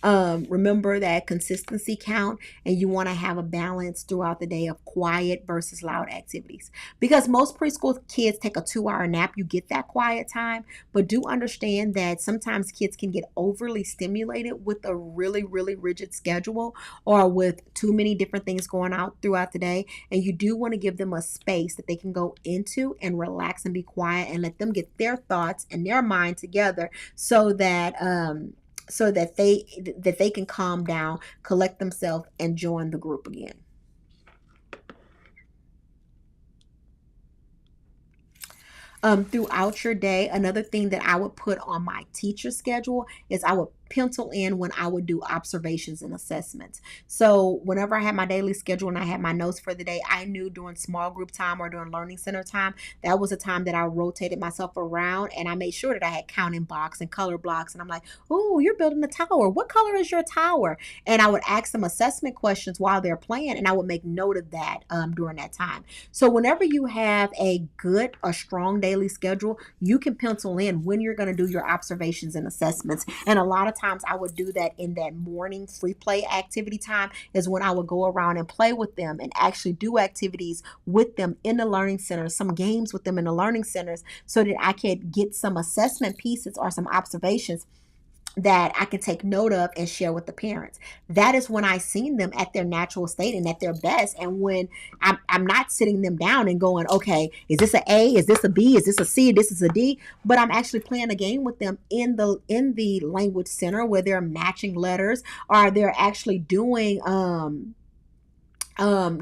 Speaker 1: Remember that consistency count, and you want to have a balance throughout the day of quiet versus loud activities, because most preschool kids take a 2-hour nap. You get that quiet time, but do understand that sometimes kids can get overly stimulated with a really, really rigid schedule, or with too many different things going out throughout the day. And you do want to give them a space that they can go into and relax and be quiet, and let them get their thoughts and their mind together, so that they can calm down, collect themselves, and join the group again. Throughout your day, another thing that I would put on my teacher schedule is I would pencil in when I would do observations and assessments. So whenever I had my daily schedule and I had my notes for the day, I knew during small group time or during learning center time, that was a time that I rotated myself around, and I made sure that I had counting blocks and color blocks. And I'm like, oh, you're building a tower. What color is your tower? And I would ask them assessment questions while they're playing, and I would make note of that during that time. So whenever you have a strong daily schedule, you can pencil in when you're going to do your observations and assessments. And a lot of times I would do that in that morning free play activity time, is when I would go around and play with them and actually do activities with them in the learning centers, some games with them in the learning centers, so that I could get some assessment pieces or some observations that I can take note of and share with the parents. That is when I seen them at their natural state and at their best. And when I'm not sitting them down and going, okay, is this an A? Is this a B? Is this a C? This is a D? But I'm actually playing a game with them in the language center, where they're matching letters, or they're actually doing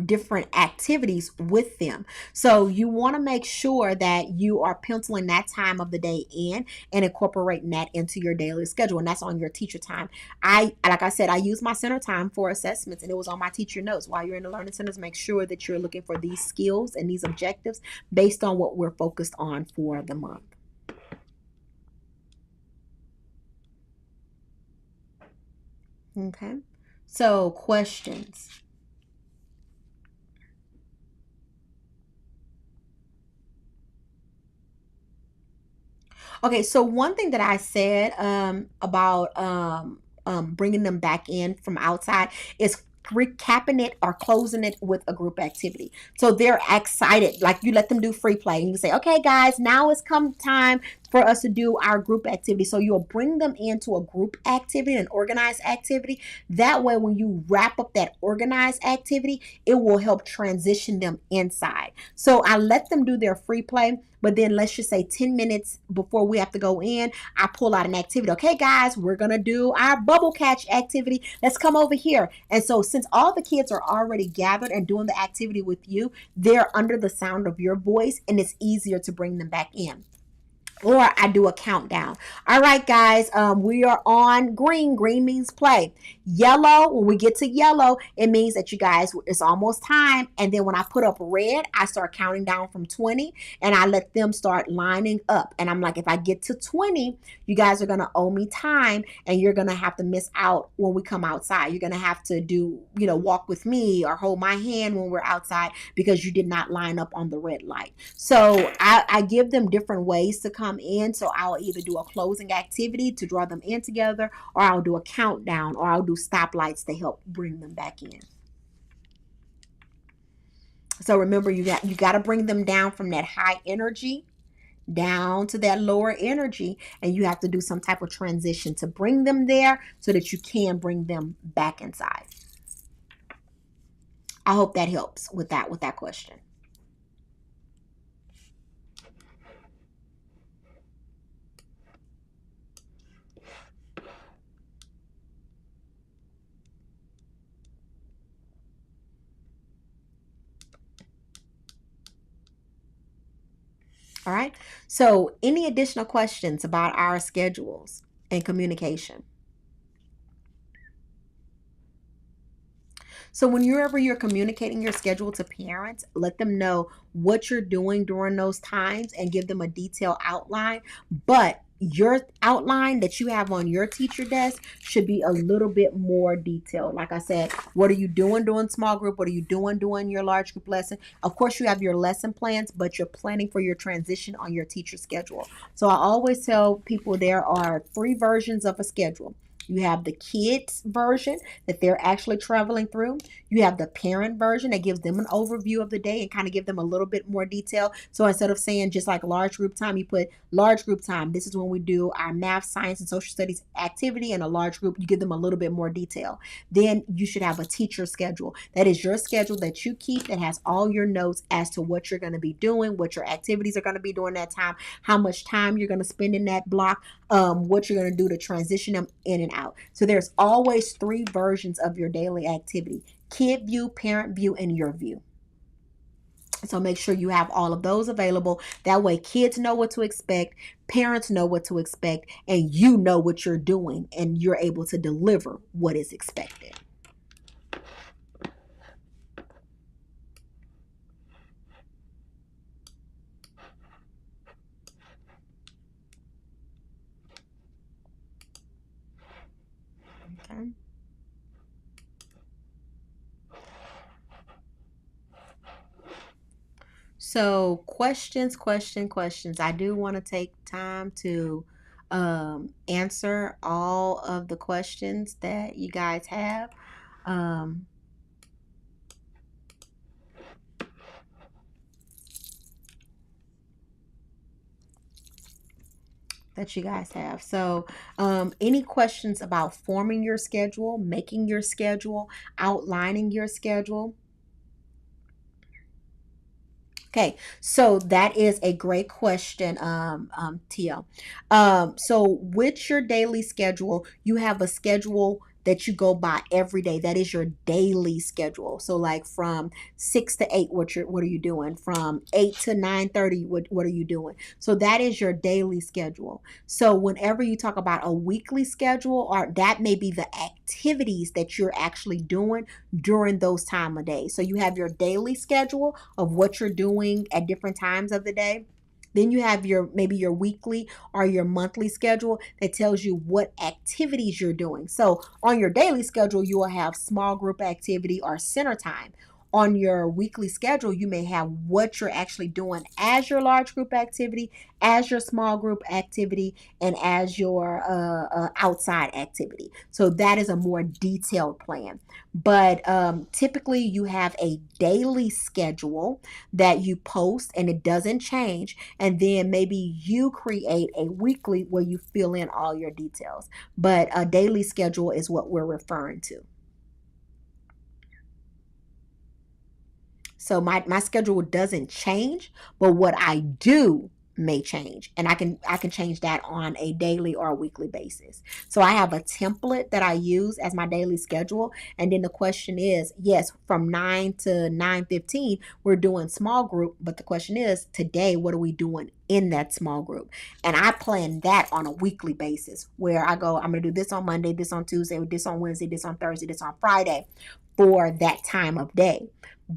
Speaker 1: different activities with them. So you want to make sure that you are penciling that time of the day in and incorporating that into your daily schedule. And that's on your teacher time. Like I said, I use my center time for assessments, and it was on my teacher notes. While you're in the learning centers, make sure that you're looking for these skills and these objectives based on what we're focused on for the month. Okay. So questions. Okay, so one thing that I said about bringing them back in from outside is recapping it or closing it with a group activity. So they're excited. Like, you let them do free play, and you say, okay, guys, now it's come time for us to do our group activity. So you'll bring them into a group activity, an organized activity. That way, when you wrap up that organized activity, it will help transition them inside. So I let them do their free play, but then let's just say 10 minutes before we have to go in, I pull out an activity. Okay, guys, we're going to do our bubble catch activity. Let's come over here. And so since all the kids are already gathered and doing the activity with you, they're under the sound of your voice, and it's easier to bring them back in. Or I do a countdown. All right, guys, we are on green. Green means play. Yellow, when we get to yellow, it means that you guys, it's almost time. And then when I put up red, I start counting down from 20, and I let them start lining up. And I'm like, if I get to 20, you guys are going to owe me time, and you're going to have to miss out when we come outside. You're going to have to do, walk with me or hold my hand when we're outside, because you did not line up on the red light. So I give them different ways to come in. So I'll either do a closing activity to draw them in together, or I'll do a countdown, or I'll do stoplights to help bring them back in. So remember, you got to bring them down from that high energy down to that lower energy, and you have to do some type of transition to bring them there so that you can bring them back inside. I hope that helps with that question. All right. So, any additional questions about our schedules and communication? So, whenever you're communicating your schedule to parents, let them know what you're doing during those times and give them a detailed outline. But your outline that you have on your teacher desk should be a little bit more detailed. Like I said, what are you doing small group? What are you doing your large group lesson? Of course, you have your lesson plans, but you're planning for your transition on your teacher schedule. So I always tell people there are three versions of a schedule. You have the kids version that they're actually traveling through. You have the parent version that gives them an overview of the day and kind of give them a little bit more detail. So instead of saying just like large group time, you put large group time. This is when we do our math, science, and social studies activity in a large group. You give them a little bit more detail. Then you should have a teacher schedule. That is your schedule that you keep that has all your notes as to what you're going to be doing, what your activities are going to be during that time, how much time you're going to spend in that block, what you're going to do to transition them in and out. So there's always three versions of your daily activity: kid view, parent view, and your view. So make sure you have all of those available. That way kids know what to expect, parents know what to expect, and you know what you're doing, and you're able to deliver what is expected. Okay. So questions. I do want to take time to answer all of the questions that you guys have. Um, that you guys have. So, any questions about forming your schedule, making your schedule, outlining your schedule? Okay, so that is a great question, Tia. So with your daily schedule, you have a schedule that you go by every day. That is your daily schedule. So like from 6 to 8, what are you doing? From 8 to 9:30, what are you doing? So that is your daily schedule. So whenever you talk about a weekly schedule, or that may be the activities that you're actually doing during those time of day. So you have your daily schedule of what you're doing at different times of the day. Then you have your maybe your weekly or your monthly schedule that tells you what activities you're doing. So on your daily schedule, you will have small group activity or center time. On your weekly schedule, you may have what you're actually doing as your large group activity, as your small group activity, and as your outside activity. So that is a more detailed plan. But typically, you have a daily schedule that you post and it doesn't change. And then maybe you create a weekly where you fill in all your details. But a daily schedule is what we're referring to. So my schedule doesn't change, but what I do may change. And I can change that on a daily or a weekly basis. So I have a template that I use as my daily schedule. And then the question is, yes, from 9 to 9:15, we're doing small group, but the question is, today what are we doing in that small group? And I plan that on a weekly basis where I go, I'm going to do this on Monday, this on Tuesday, this on Wednesday, this on Thursday, this on Friday for that time of day.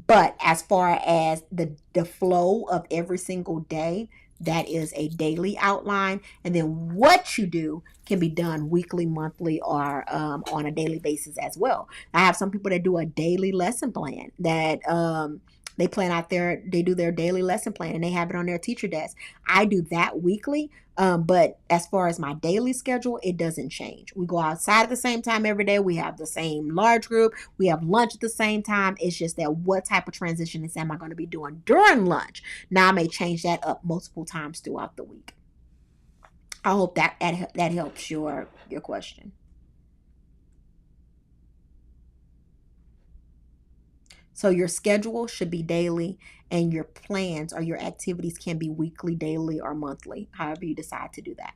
Speaker 1: But as far as the flow of every single day, that is a daily outline. And then what you do can be done weekly, monthly, or on a daily basis as well. I have some people that do a daily lesson plan that they plan out they do their daily lesson plan and they have it on their teacher desk. I do that weekly. But as far as my daily schedule, it doesn't change. We go outside at the same time every day. We have the same large group. We have lunch at the same time. It's just that what type of transition is am I going to be doing during lunch? Now I may change that up multiple times throughout the week. I hope that helps your question. So your schedule should be daily, and your plans or your activities can be weekly, daily, or monthly, however you decide to do that.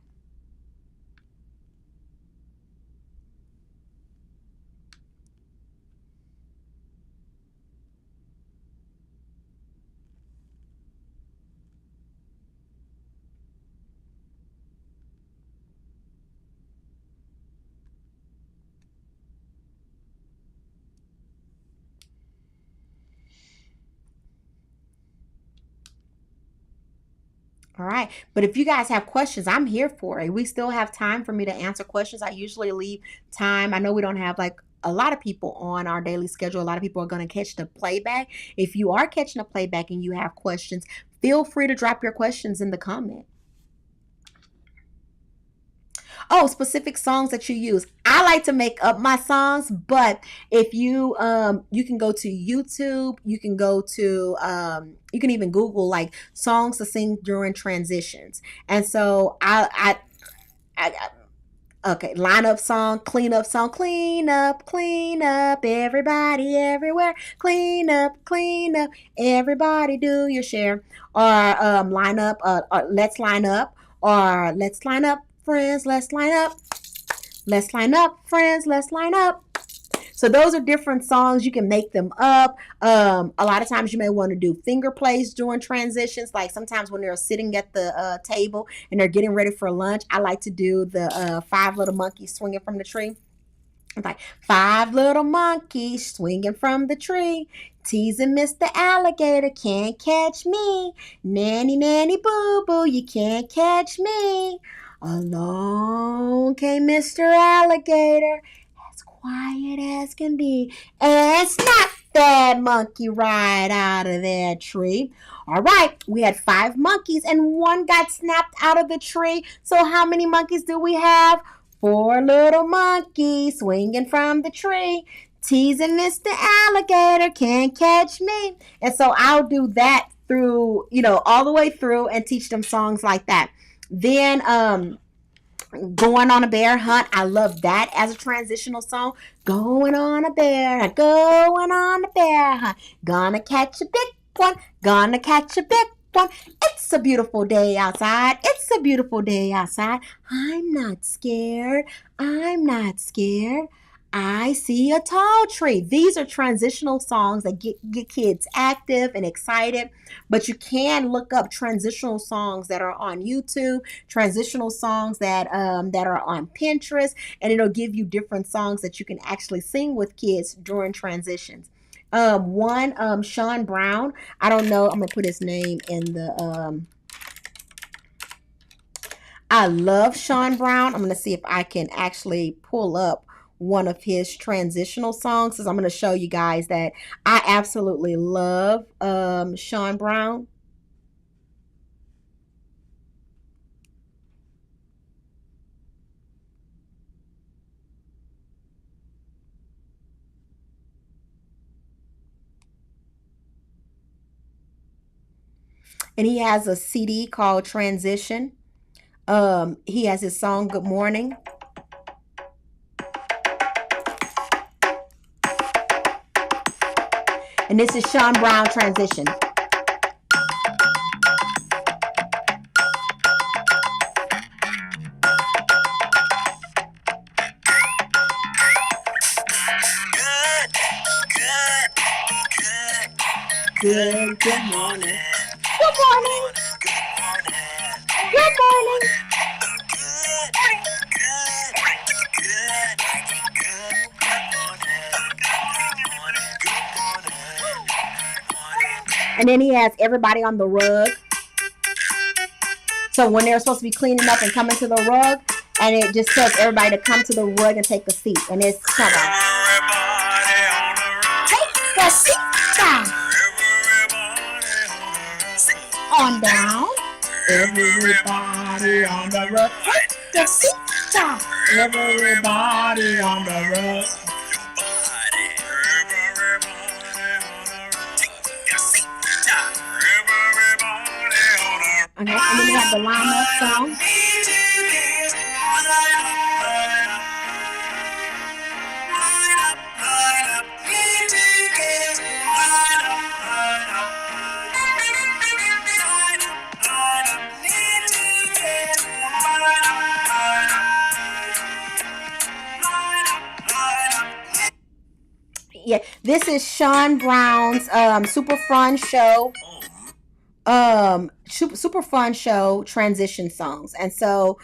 Speaker 1: All right. But if you guys have questions, I'm here for it. We still have time for me to answer questions. I usually leave time. I know we don't have like a lot of people on our daily schedule. A lot of people are going to catch the playback. If you are catching the playback and you have questions, feel free to drop your questions in the comment. Oh, specific songs that you use. I like to make up my songs, but if you can go to YouTube, you can go to you can even Google like songs to sing during transitions. And so okay, lineup song, clean up, everybody everywhere, clean up, everybody do your share, or line up, or let's line up, or let's line up, friends, let's line up, friends, let's line up. So those are different songs. You can make them up. A lot of times you may want to do finger plays during transitions. Like sometimes when they're sitting at the table and they're getting ready for lunch, I like to do the five little monkeys swinging from the tree. It's like five little monkeys swinging from the tree, teasing Mr. Alligator, can't catch me. Nanny, nanny, boo boo, you can't catch me. Along came Mr. Alligator, as quiet as can be, and snap that monkey right out of that tree. All right, we had five monkeys and one got snapped out of the tree. So how many monkeys do we have? Four little monkeys swinging from the tree, teasing Mr. Alligator, can't catch me. And so I'll do that through, all the way through and teach them songs like that. Then going on a bear hunt. I love that as a transitional song. Going on a bear hunt, going on a bear hunt. Gonna catch a big one, gonna catch a big one. It's a beautiful day outside. It's a beautiful day outside. I'm not scared. I'm not scared. I see a tall tree. These are transitional songs that get kids active and excited. But you can look up transitional songs that are on YouTube, transitional songs that are on Pinterest, and it'll give you different songs that you can actually sing with kids during transitions. Sean Brown. I don't know. I'm gonna put his name in the. I love Sean Brown. I'm gonna see if I can actually pull up one of his transitional songs. Because I'm gonna show you guys that I absolutely love Sean Brown. And he has a CD called Transition. He has his song Good Morning. And this is Sean Brown Transition. Good morning. Good morning. Good morning. And then he has everybody on the rug. So when they're supposed to be cleaning up and coming to the rug, and it just tells everybody to come to the rug and take a seat. And it's come on. Take a seat down. Sit on down. Everybody on the rug. Take a seat down. Everybody on the rug. Okay, and then we have the line-up song. Yeah, this is Sean Brown's super fun show. Super fun show transition songs, and so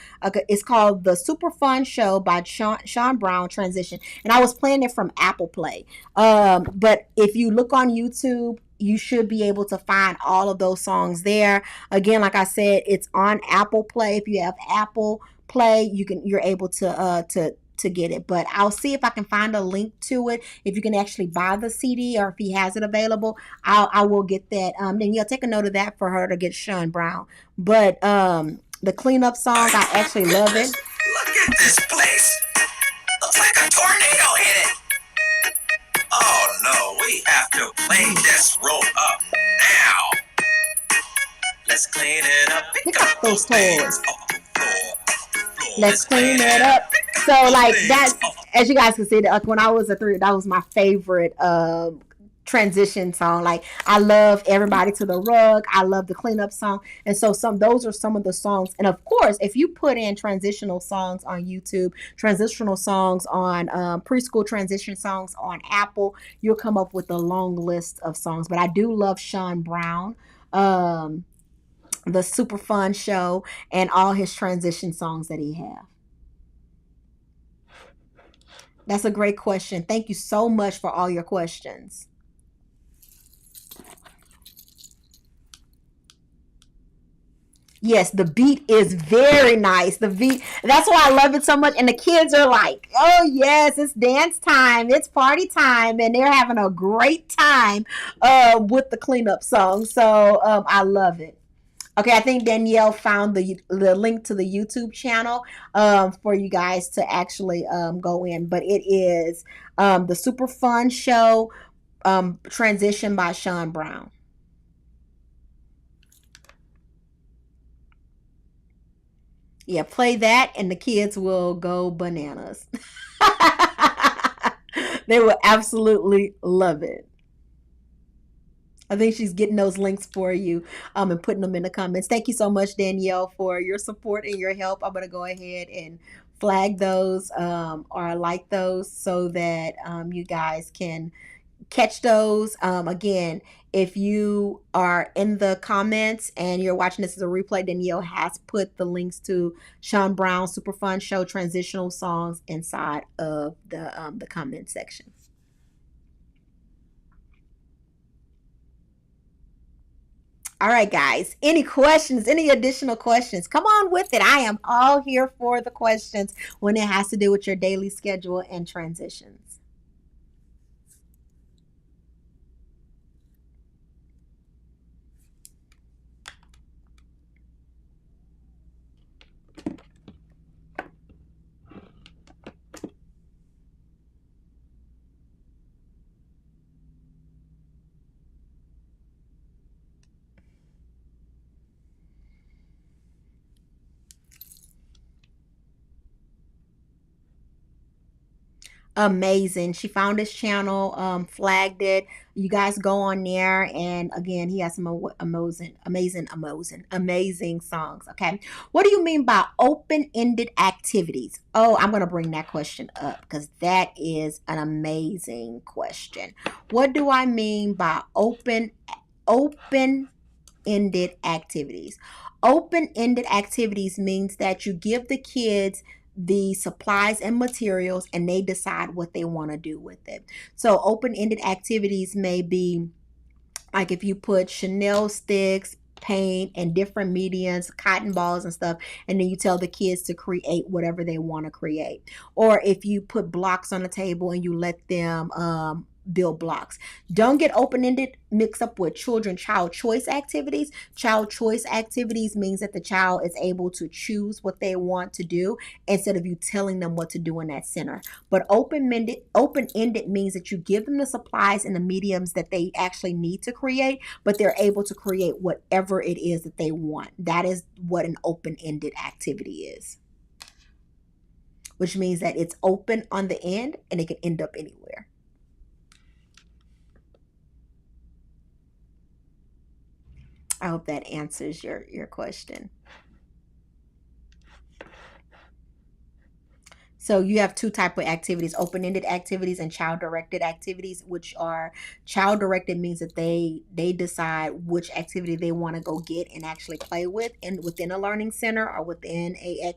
Speaker 1: it's called the Super Fun Show by Sean Brown Transition, and I was playing it from Apple Play. But if you look on YouTube, you should be able to find all of those songs there. Again, like I said, it's on Apple Play. If you have Apple Play, you're able to get it. But I'll see if I can find a link to it. If you can actually buy the CD, or if he has it available, I will get that. Then you'll take a note of that for her to get Sean Brown. But the cleanup song, I actually love it.
Speaker 2: Look at this place. Looks like a tornado hit it. Oh no, we have to clean this room up now. Let's clean it up.
Speaker 1: Pick up those toys. Let's clean it up. So like that's, as you guys can see, like when I was a 3, that was my favorite transition song. Like I love Everybody to the Rug. I love the cleanup song. And so those are some of the songs. And of course, if you put in transitional songs on YouTube, transitional songs on preschool transition songs on Apple, you'll come up with a long list of songs. But I do love Sean Brown, the Super Fun Show, and all his transition songs that he have. That's a great question. Thank you so much for all your questions. Yes, the beat is very nice. The beat, that's why I love it so much. And the kids are like, oh, yes, it's dance time. It's party time. And they're having a great time with the cleanup song. So I love it. Okay, I think Danielle found the link to the YouTube channel for you guys to actually go in. But it is the Super Fun Show, Transition by Sean Brown. Yeah, play that and the kids will go bananas. They will absolutely love it. I think she's getting those links for you and putting them in the comments. Thank you so much, Danielle, for your support and your help. I'm going to go ahead and flag those or like those so that you guys can catch those. Again, if you are in the comments and you're watching this as a replay, Danielle has put the links to Sean Brown's Super Fun Show transitional songs inside of the comment section. All right, guys. Any questions? Any additional questions? Come on with it. I am all here for the questions when it has to do with your daily schedule and transitions. Amazing. She found his channel, flagged it. You guys go on there, and again, he has some amazing songs. Okay, what do you mean by open-ended activities? Oh, I'm gonna bring that question up because that is an amazing question. What do I mean by open-ended activities? Open-ended activities means that you give the kids the supplies and materials and they decide what they want to do with it. So open-ended activities may be like if you put Chanel sticks, paint, and different mediums, cotton balls and stuff, and then you tell the kids to create whatever they want to create. Or if you put blocks on the table and you let them build blocks. Don't get open-ended mixed up with child choice activities. Child choice activities means that the child is able to choose what they want to do instead of you telling them what to do in that center. But open-ended means that you give them the supplies and the mediums that they actually need to create, but they're able to create whatever it is that they want. That is what an open-ended activity is, which means that it's open on the end and it can end up anywhere. I hope that answers your question. So you have two type of activities: open-ended activities and child-directed activities. Which are child-directed means that they decide which activity they want to go get and actually play with, and within a learning center or within a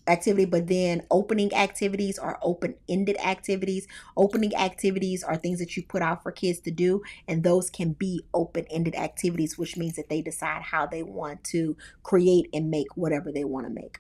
Speaker 1: activity. But then opening activities are open-ended activities. Opening activities are things that you put out for kids to do, and those can be open-ended activities, which means that they decide how they want to create and make whatever they want to make.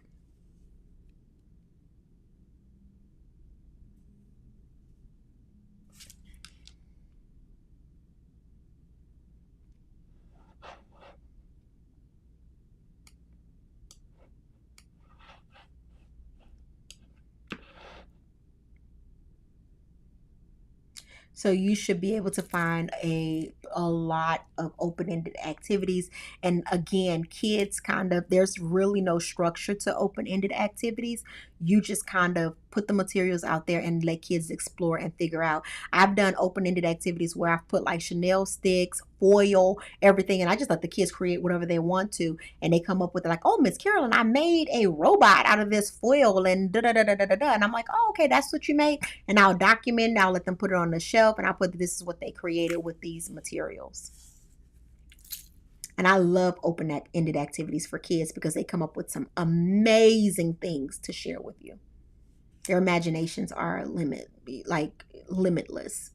Speaker 1: So you should be able to find a lot of open-ended activities. And again, kids kind of, there's really no structure to open-ended activities. You just kind of put the materials out there and let kids explore and figure out. I've done open-ended activities where I've put like Chanel sticks, foil, everything, and I just let the kids create whatever they want to, and they come up with like, oh, Miss Carolyn, I made a robot out of this foil and da da da da da da, and I'm like, oh, okay, that's what you made, and I'll document, and I'll let them put it on the shelf, and I'll put this is what they created with these materials. And I love open-ended activities for kids because they come up with some amazing things to share with you. Their imaginations are limitless.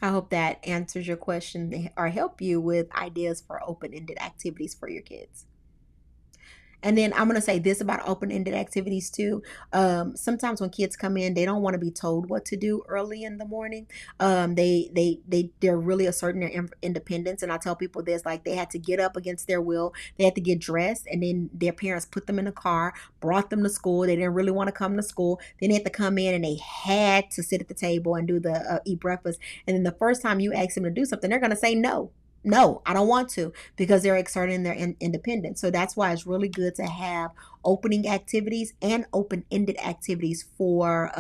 Speaker 1: I hope that answers your question or help you with ideas for open-ended activities for your kids. And then I'm gonna say this about open-ended activities too. Sometimes when kids come in, they don't want to be told what to do early in the morning. They're really asserting their independence. And I tell people this, like they had to get up against their will. They had to get dressed, and then their parents put them in a car, brought them to school. They didn't really want to come to school. Then they had to come in, and they had to sit at the table and do the eat breakfast. And then the first time you ask them to do something, they're gonna say no. No, I don't want to, because they're exerting their independence. So that's why it's really good to have opening activities and open-ended activities for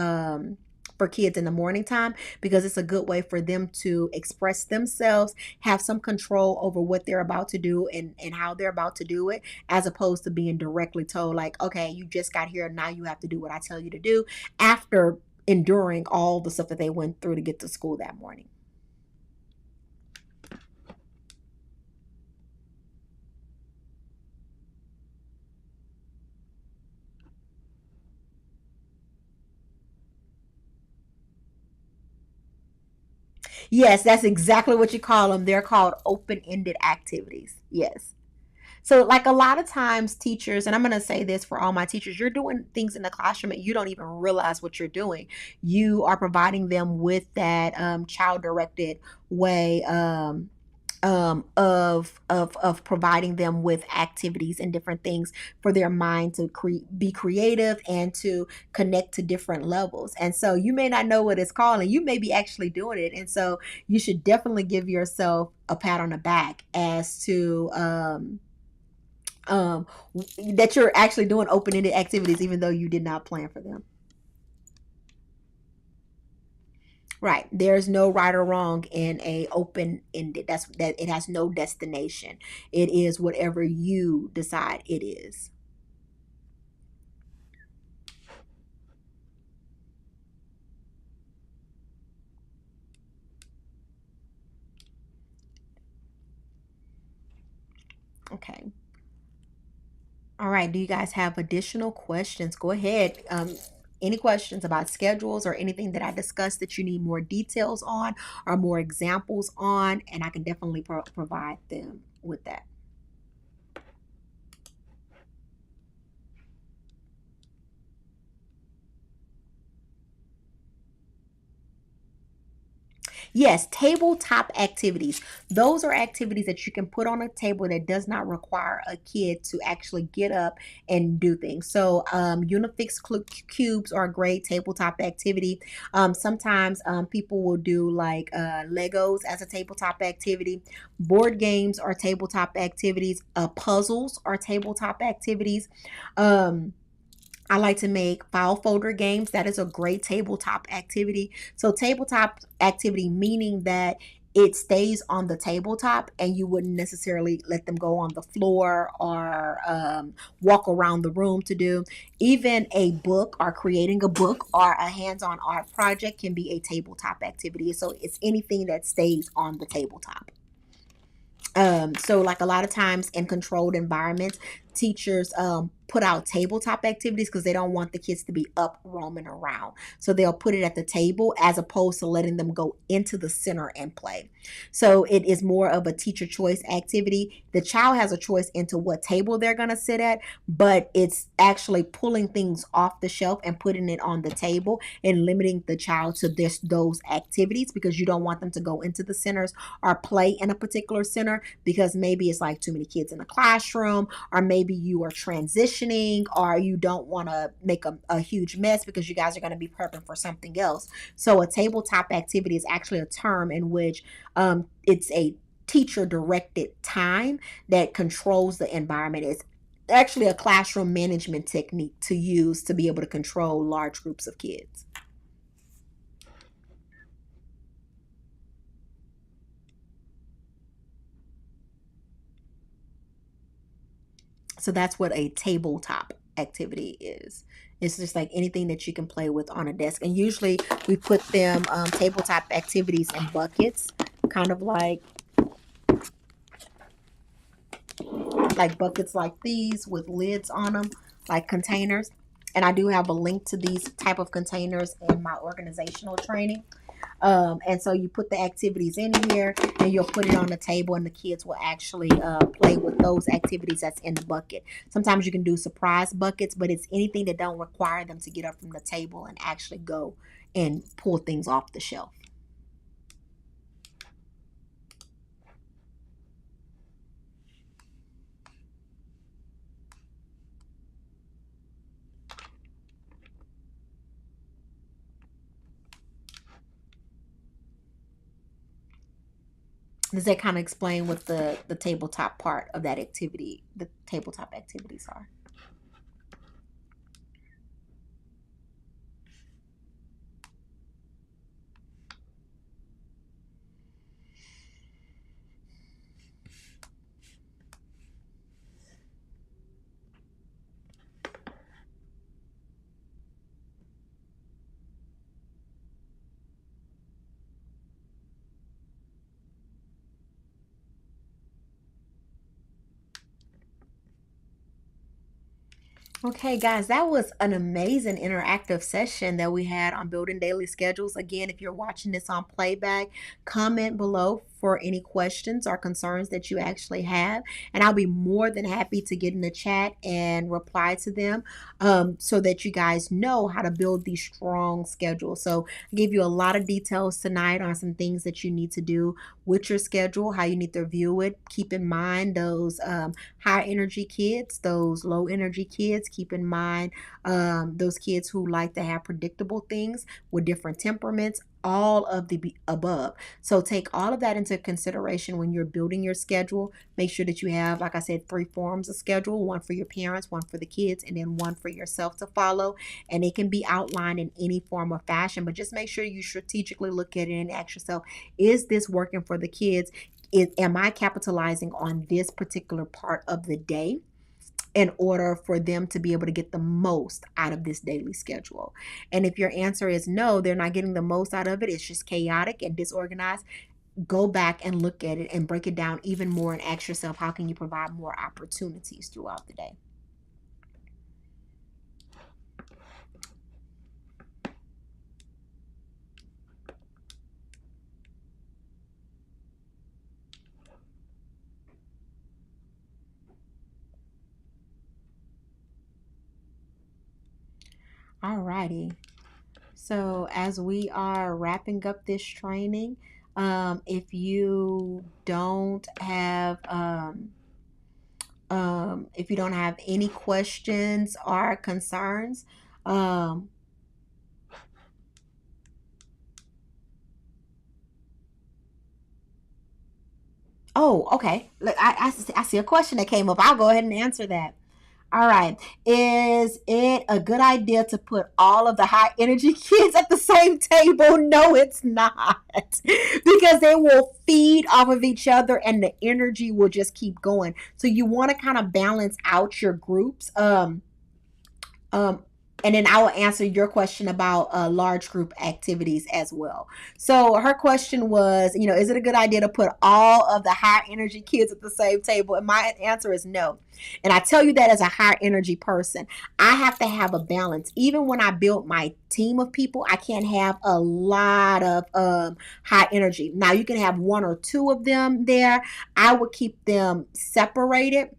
Speaker 1: kids in the morning time, because it's a good way for them to express themselves, have some control over what they're about to do and how they're about to do it, as opposed to being directly told like, okay, you just got here, now you have to do what I tell you to do, after enduring all the stuff that they went through to get to school that morning. Yes, that's exactly what you call them. They're called open-ended activities. Yes. So, like a lot of times, teachers, and I'm going to say this for all my teachers, you're doing things in the classroom and you don't even realize what you're doing. You are providing them with that child directed way of providing them with activities and different things for their mind to be creative and to connect to different levels. And so you may not know what it's called, and you may be actually doing it. And so you should definitely give yourself a pat on the back as to um, that you're actually doing open-ended activities, even though you did not plan for them. Right. There's no right or wrong in a open-ended. That's that it has no destination. It is whatever you decide it is. Okay. All right. Do you guys have additional questions? Go ahead. Any questions about schedules or anything that I discussed that you need more details on or more examples on, and I can definitely provide them with that. Yes, tabletop activities. Those are activities that you can put on a table that does not require a kid to actually get up and do things. So, Unifix cubes are a great tabletop activity. Sometimes people will do like Legos as a tabletop activity. Board games are tabletop activities. Puzzles are tabletop activities. Um, I like to make file folder games. That is a great tabletop activity. So, tabletop activity meaning that it stays on the tabletop and you wouldn't necessarily let them go on the floor or walk around the room to do. Even a book or creating a book or a hands on art project can be a tabletop activity. So, it's anything that stays on the tabletop. So like a lot of times in controlled environments, teachers put out tabletop activities because they don't want the kids to be up roaming around. So they'll put it at the table as opposed to letting them go into the center and play. So it is more of a teacher choice activity. The child has a choice into what table they're going to sit at, but it's actually pulling things off the shelf and putting it on the table and limiting the child to those activities, because you don't want them to go into the centers or play in a particular center, because maybe it's like too many kids in the classroom, or maybe you are transitioning, or you don't want to make a huge mess because you guys are going to be prepping for something else. So a tabletop activity is actually a term in which it's a teacher directed time that controls the environment. It's actually a classroom management technique to use to be able to control large groups of kids. So that's what a tabletop activity is. It's just like anything that you can play with on a desk. And usually we put them tabletop activities in buckets, kind of like buckets like these with lids on them, like containers. And I do have a link to these type of containers in my organizational training. And so you put the activities in here and you'll put it on the table, and the kids will actually play with those activities that's in the bucket. Sometimes you can do surprise buckets, but it's anything that don't require them to get up from the table and actually go and pull things off the shelf. Does that kind of explain what the tabletop part of that activity, the tabletop activities are? Okay, guys, that was an amazing interactive session that we had on building daily schedules. Again, if you're watching this on playback, comment below for any questions or concerns that you actually have, and I'll be more than happy to get in the chat and reply to them, so that you guys know how to build these strong schedules. So I gave you a lot of details tonight on some things that you need to do with your schedule, how you need to view it. Keep in mind those high energy kids, those low energy kids. Keep in mind those kids who like to have predictable things with different temperaments, all of the above. So take all of that into consideration when you're building your schedule. Make sure that you have, like I said, 3 forms of schedule: one for your parents, one for the kids, and then one for yourself to follow. And it can be outlined in any form or fashion, but just make sure you strategically look at it and ask yourself, is this working for the kids? Am I capitalizing on this particular part of the day in order for them to be able to get the most out of this daily schedule? And if your answer is no, they're not getting the most out of it, it's just chaotic and disorganized, go back and look at it and break it down even more and ask yourself, how can you provide more opportunities throughout the day? Alrighty. So as we are wrapping up this training, if you don't have if you don't have any questions or concerns, um, oh, okay. Look, I see a question that came up. I'll go ahead and answer that. All right. Is it a good idea to put all of the high energy kids at the same table? No, it's not. Because they will feed off of each other and the energy will just keep going. So you want to kind of balance out your groups. Um, And then I will answer your question about large group activities as well. So her question was, is it a good idea to put all of the high energy kids at the same table? And my answer is no. And I tell you that as a high energy person, I have to have a balance. Even when I build my team of people, I can't have a lot of high energy. Now you can have one or two of them there. I would keep them separated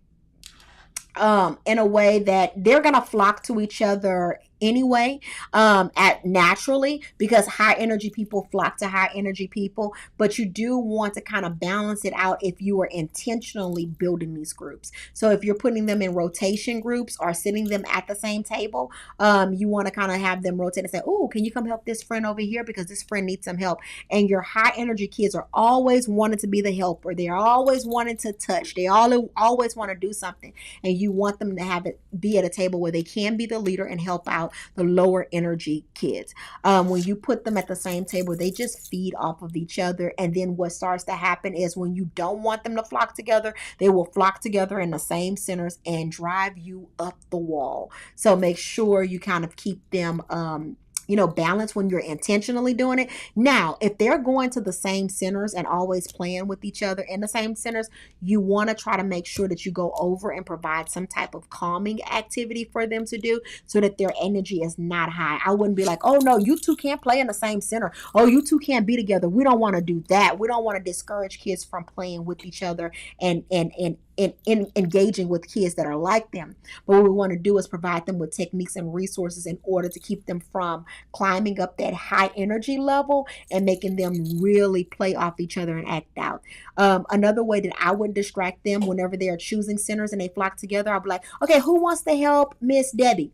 Speaker 1: in a way that they're going to flock to each other anyway, at naturally, because high energy people flock to high energy people. But you do want to kind of balance it out if you are intentionally building these groups. So if you're putting them in rotation groups or sitting them at the same table, you want to kind of have them rotate and say, oh, can you come help this friend over here because this friend needs some help. And your high energy kids are always wanting to be the helper. They're always wanting to touch. They always want to do something. And you want them to have it be at a table where they can be the leader and help out the lower energy kids. When you put them at the same table, they just feed off of each other. And then what starts to happen is when you don't want them to flock together, they will flock together in the same centers and drive you up the wall. So make sure you kind of keep them balance when you're intentionally doing it. Now, if they're going to the same centers and always playing with each other in the same centers, you want to try to make sure that you go over and provide some type of calming activity for them to do so that their energy is not high. I wouldn't be like, oh no, you two can't play in the same center. Oh, you two can't be together. We don't want to do that. We don't want to discourage kids from playing with each other and engaging with kids that are like them. But what we want to do is provide them with techniques and resources in order to keep them from climbing up that high energy level and making them really play off each other and act out. Another way that I would distract them whenever they are choosing centers and they flock together, I'll be like, okay, who wants to help Miss Debbie?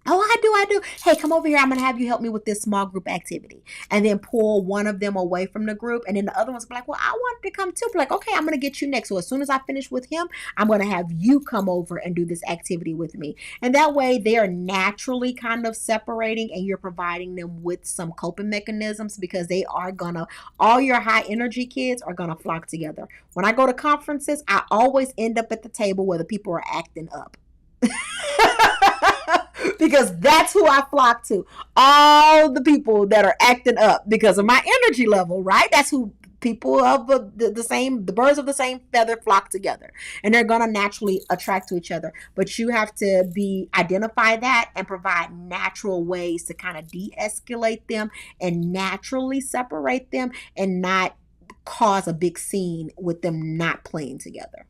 Speaker 1: Oh, I do. Hey, come over here. I'm going to have you help me with this small group activity. And then pull one of them away from the group. And then the other one's like, well, I wanted to come too. Like, okay, I'm going to get you next. So as soon as I finish with him, I'm going to have you come over and do this activity with me. And that way they are naturally kind of separating and you're providing them with some coping mechanisms because they are going to, all your high energy kids are going to flock together. When I go to conferences, I always end up at the table where the people are acting up. Because that's who I flock to. All the people that are acting up because of my energy level, right? That's who people of the birds of the same feather flock together, and they're gonna naturally attract to each other. But you have to identify that and provide natural ways to kind of de-escalate them and naturally separate them and not cause a big scene with them not playing together.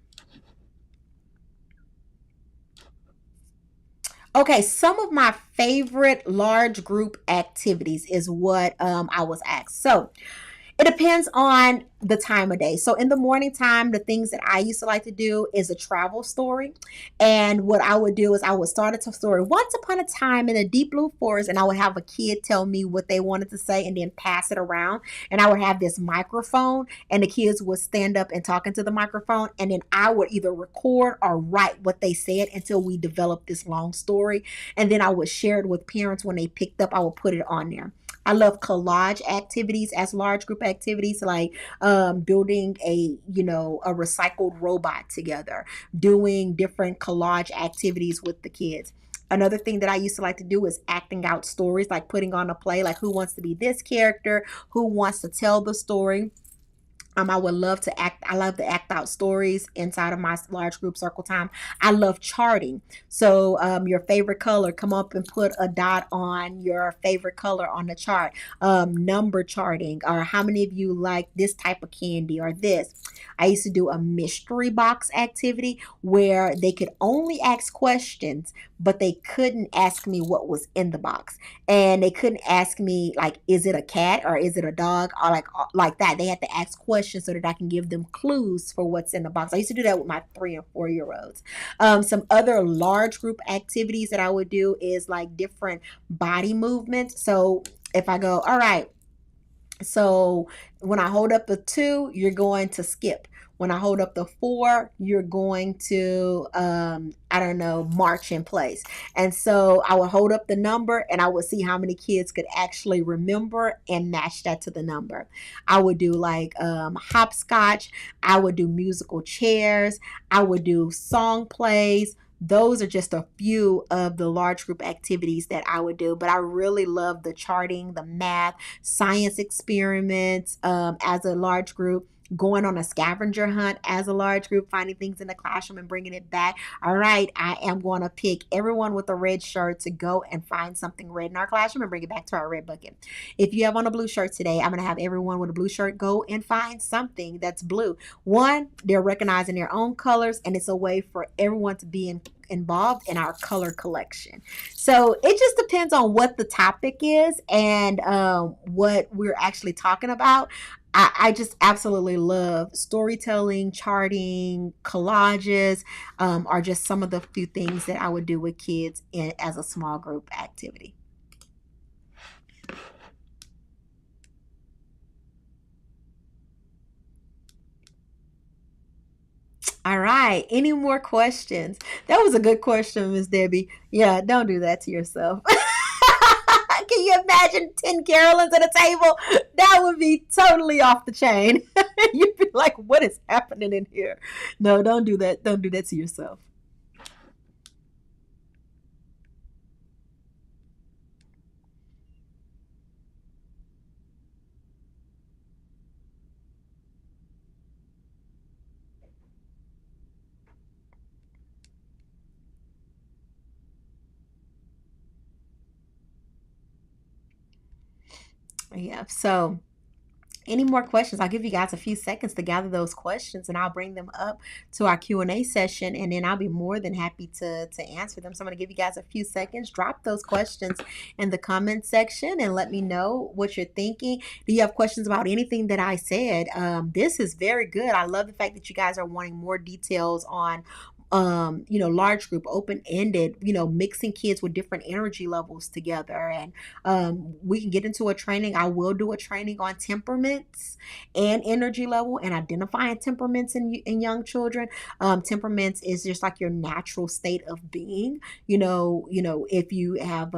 Speaker 1: Okay, some of my favorite large group activities is what I was asked. So it depends on the time of day. So in the morning time, the things that I used to like to do is a travel story. And what I would do is I would start a story once upon a time in a deep blue forest, and I would have a kid tell me what they wanted to say and then pass it around. And I would have this microphone, and the kids would stand up and talk into the microphone. And then I would either record or write what they said until we developed this long story. And then I would share it with parents when they picked up, I would put it on there. I love collage activities as large group activities, like building a recycled robot together, doing different collage activities with the kids. Another thing that I used to like to do is acting out stories, like putting on a play, like who wants to be this character, who wants to tell the story. I would love to act. I love to act out stories inside of my large group circle time. I love charting. So, your favorite color, come up and put a dot on your favorite color on the chart. Number charting, or how many of you like this type of candy or this. I used to do a mystery box activity where they could only ask questions, but they couldn't ask me what was in the box. And they couldn't ask me like, is it a cat or is it a dog, or like that. They had to ask questions so that I can give them clues for what's in the box. I used to do that with my 3 and 4 year olds. Some other large group activities that I would do is like different body movements. So if I go, all right, so when I hold up the 2, you're going to skip. When I hold up the 4, you're going to, I don't know, march in place. And so I would hold up the number and I would see how many kids could actually remember and match that to the number. I would do like hopscotch. I would do musical chairs. I would do song plays, those are just a few of the large group activities that I would do. But I really love the charting, the math, science experiments as a large group, going on a scavenger hunt as a large group, finding things in the classroom and bringing it back. All right, I am going to pick everyone with a red shirt to go and find something red in our classroom and bring it back to our red bucket. If you have on a blue shirt today, I'm going to have everyone with a blue shirt go and find something that's blue. One, they're recognizing their own colors, and it's a way for everyone to be involved in our color collection. So it just depends on what the topic is and what we're actually talking about. I just absolutely love storytelling, charting, collages, are just some of the few things that I would do with kids as a small group activity. All right. Any more questions? That was a good question, Miss Debbie. Yeah, don't do that to yourself. Can you imagine 10 Carolyns at a table? That would be totally off the chain. You'd be like, what is happening in here? No, don't do that. Don't do that to yourself. Yeah. So any more questions? I'll give you guys a few seconds to gather those questions, and I'll bring them up to our Q&A session, and then I'll be more than happy to answer them. So I'm going to give you guys a few seconds. Drop those questions in the comment section and let me know what you're thinking. Do you have questions about anything that I said? This is very good. I love the fact that you guys are wanting more details on large group, open-ended, mixing kids with different energy levels together. And we can get into a training. I will do a training on temperaments and energy level and identifying temperaments in young children. Temperaments is just like your natural state of being. If you have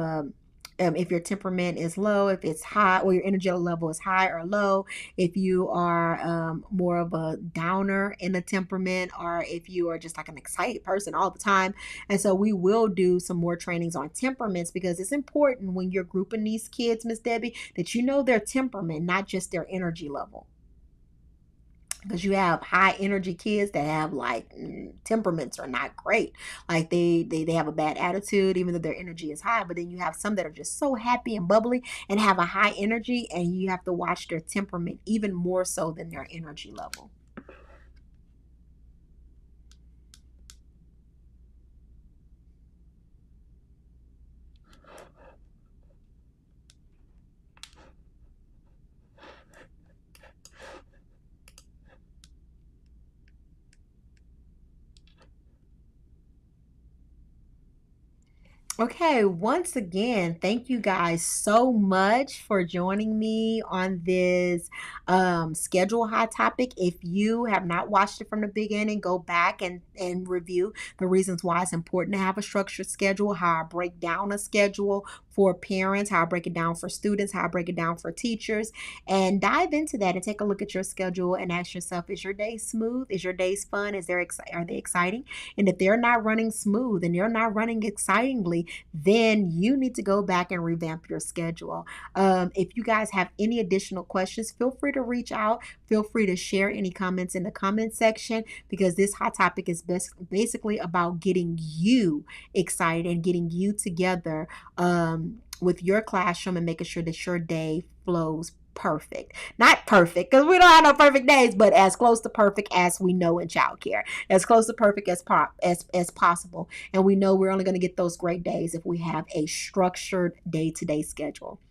Speaker 1: if your temperament is low, if it's high, or your energy level is high or low, if you are more of a downer in a temperament, or if you are just like an excited person all the time. And so we will do some more trainings on temperaments, because it's important when you're grouping these kids, Miss Debbie, that you know their temperament, not just their energy level. Because you have high energy kids that have like temperaments are not great, like they have a bad attitude even though their energy is high. But then you have some that are just so happy and bubbly and have a high energy, and you have to watch their temperament even more so than their energy level. Okay, once again, thank you guys so much for joining me on this schedule hot topic. If you have not watched it from the beginning, go back and review the reasons why it's important to have a structured schedule, how I break down a schedule for parents, how I break it down for students, how I break it down for teachers, and dive into that and take a look at your schedule and ask yourself, is your day smooth? Is your days fun? Are they exciting? And if they're not running smooth and you're not running excitingly, then you need to go back and revamp your schedule. If you guys have any additional questions, feel free to reach out. Feel free to share any comments in the comment section, because this hot topic is basically about getting you excited and getting you together with your classroom and making sure that your day flows perfect. Not perfect, because we don't have no perfect days, but as close to perfect as we know in childcare, as close to perfect as possible. And we know we're only going to get those great days if we have a structured day-to-day schedule.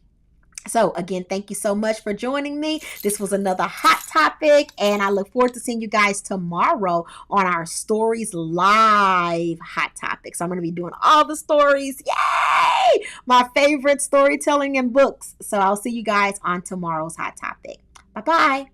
Speaker 1: So again, thank you so much for joining me. This was another hot topic, and I look forward to seeing you guys tomorrow on our Stories Live hot topic. So I'm going to be doing all the stories. Yay! My favorite storytelling and books. So I'll see you guys on tomorrow's hot topic. Bye-bye.